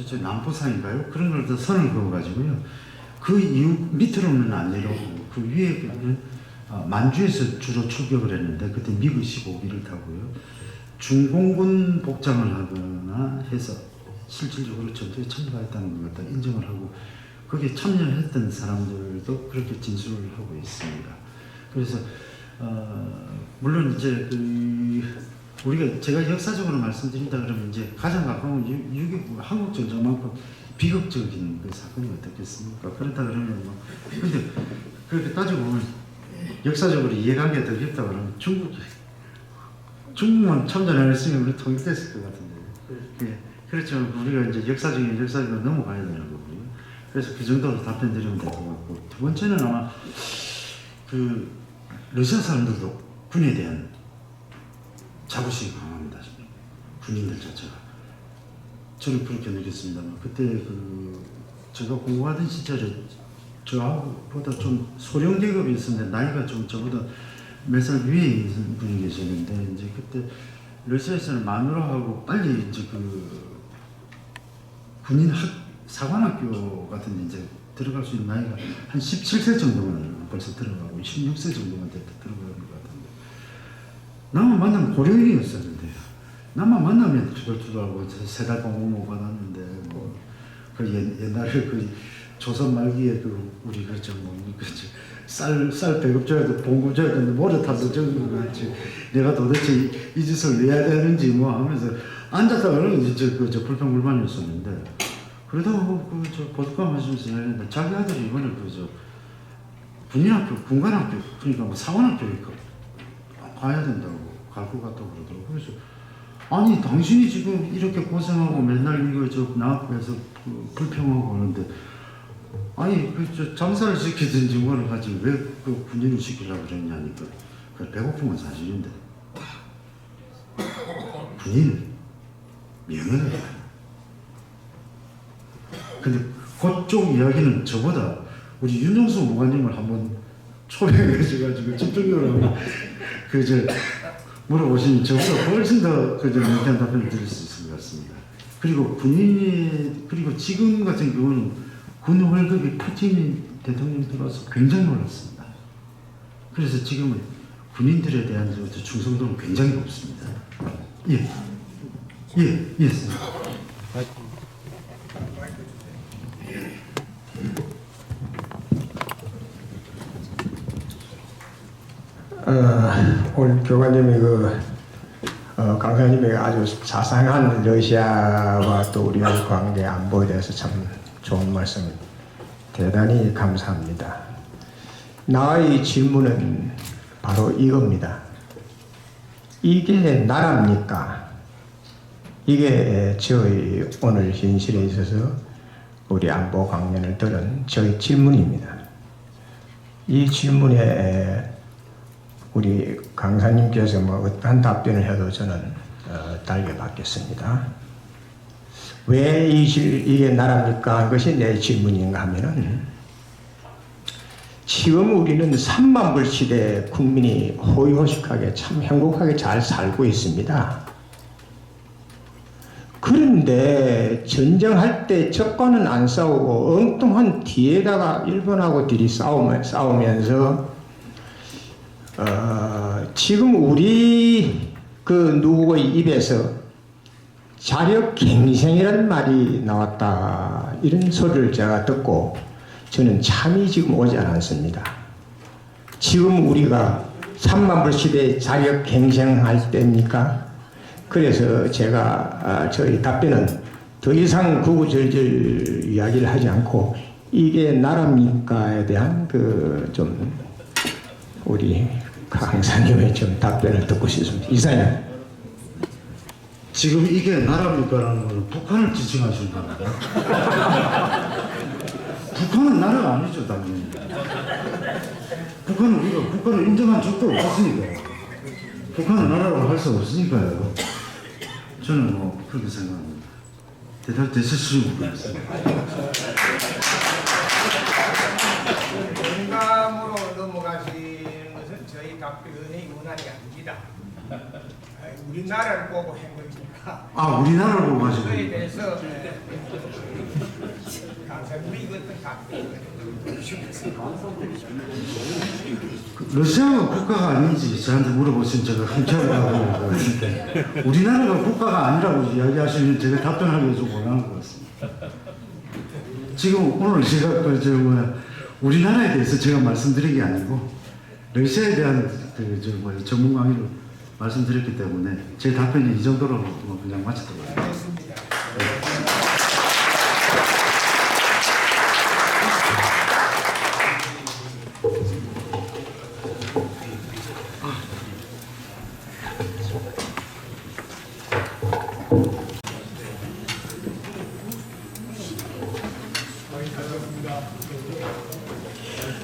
S7: 저 남포산인가요? 그런 걸 더 선을 그어가지고요. 그 이후 밑으로는 안 내려오고 그 위에는 만주에서 주로 출격을 했는데 그때 미그 15기를 타고요. 중공군 복장을 하거나 해서 실질적으로 전투에 참가했다는 걸 갖다 인정을 하고 거기에 참여했던 사람들도 그렇게 진술을 하고 있습니다. 그래서 물론 이제 우리가 제가 역사적으로 말씀드린다 그러면 이제 가장 가까운 한국 전쟁만큼 비극적인 그 사건이 어떻겠습니까? 그렇다 그러면 근데 그렇게 따지고 보면 역사적으로 이해가기가 더 어렵다 그러면 중국만 참전 안 했으면 우리 통일됐을 것 같은데. 그렇죠. 우리가 이제 역사적으로 넘어가야 되는 거고요. 그래서 그 정도로 답변드리면 될 것 같고 두 번째는 아마 그 러시아 사람들도 군에 대한 자부심이 강합니다. 군인들 자체가. 저는 그렇게 느꼈습니다만 그때 제가 공부하던 시절에 저하고보다 좀 소령 계급이 있었는데 나이가 좀 저보다 몇 살 위에 있는 분이 계셨는데 이제 그때 러시아에서는 마누라하고 빨리 이제 군인 사관학교 같은 데 이제 들어갈 수 있는 나이가 한 17세 정도만 벌써 들어가고 16세 정도만 됐다 들어가는 것 같은데 나만 만나면 고령이었었는데요. 나만 만나면 투덜투덜하고 3달 공무원 받았는데 옛날에 조선 말기에 우리 쌀 배급 줘야 돼, 봉급 줘야 되는데 모래 타서 적은 것 같이 내가 도대체 이 짓을 내야 되는지 뭐 하면서 앉았다가는 이제 저 불평불만이었었는데 그래도 보드카 마시면서 했는데 자기 아들이 이번에 군인학교, 군관학교 그러니까 사관학교에 가야 된다고 갈 것 같다고 그러더라고요. 그래서 아니 당신이 지금 이렇게 고생하고 맨날 이거 나앞에서 불평하고 하는데 아니 장사를 시키든지 뭐를 하지 왜 군인을 시키려고 그랬냐니까 배고픈 건 사실인데 군인은 명예가 근데 그쪽 이야기는 저보다 우리 윤정수 무관님을 한번 초빙해가지고 집중적으로 한번 물어보시면 저보다 훨씬 더 명쾌한 답변을 드릴 수 있을 것 같습니다. 그리고 그리고 지금 같은 경우는 군 월급이 푸틴 대통령이 들어와서 굉장히 놀랐습니다. 그래서 지금은 군인들에 대한 충성도는 굉장히 높습니다. 예, 선생님.
S9: 오늘 교관님이 강사님이 아주 자상한 러시아와 또 우리의 관계 안보에 대해서 참 좋은 말씀 대단히 감사합니다. 나의 질문은 바로 이겁니다. 이게 나라입니까? 이게 저희 오늘 현실에 있어서 우리 안보 강연을 들은 저희 질문입니다. 이 질문에 우리 강사님께서 어떠한 답변을 해도 저는 달게 받겠습니다. 왜 이게 나라입니까? 그것이 내 질문인가 하면은 지금 우리는 3만 불 시대 국민이 호의호식하게 참 행복하게 잘 살고 있습니다. 그런데 전쟁할 때 적과는 안 싸우고 엉뚱한 뒤에다가 일본하고 둘이 싸우면서 지금 우리 누구의 입에서 자력갱생이라는 말이 나왔다, 이런 소리를 제가 듣고 저는 참이 지금 오지 않았습니다. 지금 우리가 3만 불 시대에 자력갱생할 때입니까? 그래서 제가 저희 답변은 더 이상 구구절절 이야기를 하지 않고 이게 나라입니까에 대한 좀 우리 강사님의 좀 답변을 듣고 싶습니다. 이사님.
S7: 지금 이게 나라입니까라는 거는 북한을 지칭하시는 겁니다. 북한은 나라가 아니죠, 당연히. 북한은 우리가 국가를 인정한 적도 없었으니까. 북한은 나라라고 할 수 없으니까요. 저는 그렇게 생각합니다. 대답 되셨으면 모르겠습니다.
S10: 공감으로 넘어가시는 것은 저희 답변의 원한이 아닙니다. 우리나라를 보고 한 거니까.
S7: 우리나라를 보고 하시는
S10: 그거에
S7: 거예요?
S10: 대해서 강사님이 이것도 답변을
S7: 러시아가 국가가 아닌지 저한테 물어보시면 제가 흔쾌하게 하고 있는데 우리나라가 국가가 아니라고 이야기하시면 제가 답변하기가 좀 곤란한 것 같습니다. 지금 오늘 제가 우리나라에 대해서 제가 말씀드린 게 아니고 러시아에 대한 전문 강의로 말씀드렸기 때문에 제 답변이 이 정도로 그냥 마치도록 하겠습니다.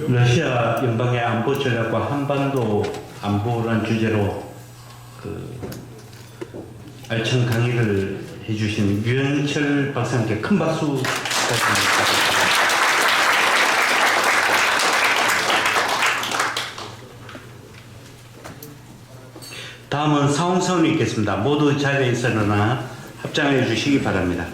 S2: 러시아 연방의 안보 전략과 한반도 안보라는 주제로 알찬 강의를 해주신 유현철 박사님께 큰 박수 부탁드립니다. 다음은 사홍선이 있겠습니다. 모두 자리에 있으나 합장해 주시기 바랍니다.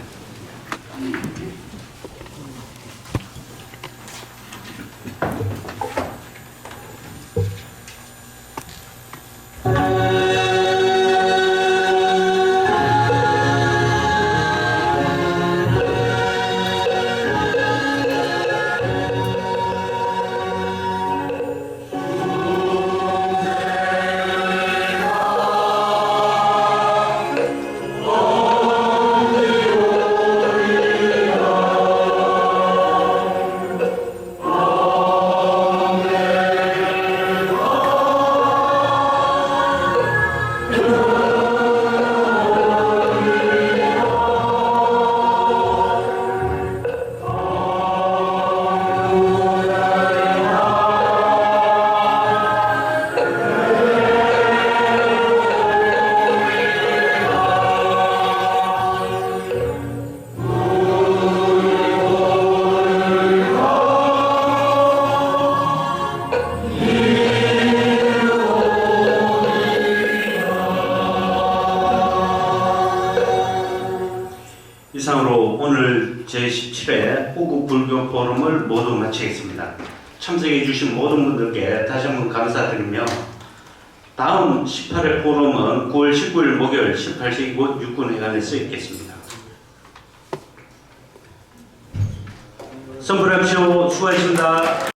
S2: 이상으로 오늘 제17회 호국 불교 포럼을 모두 마치겠습니다. 참석해 주신 모든 분들께 다시 한번 감사드리며 다음 18회 포럼은 9월 19일 목요일 18시 이곳 육군회관에서 있겠습니다. 선물합시오. 수고하셨습니다.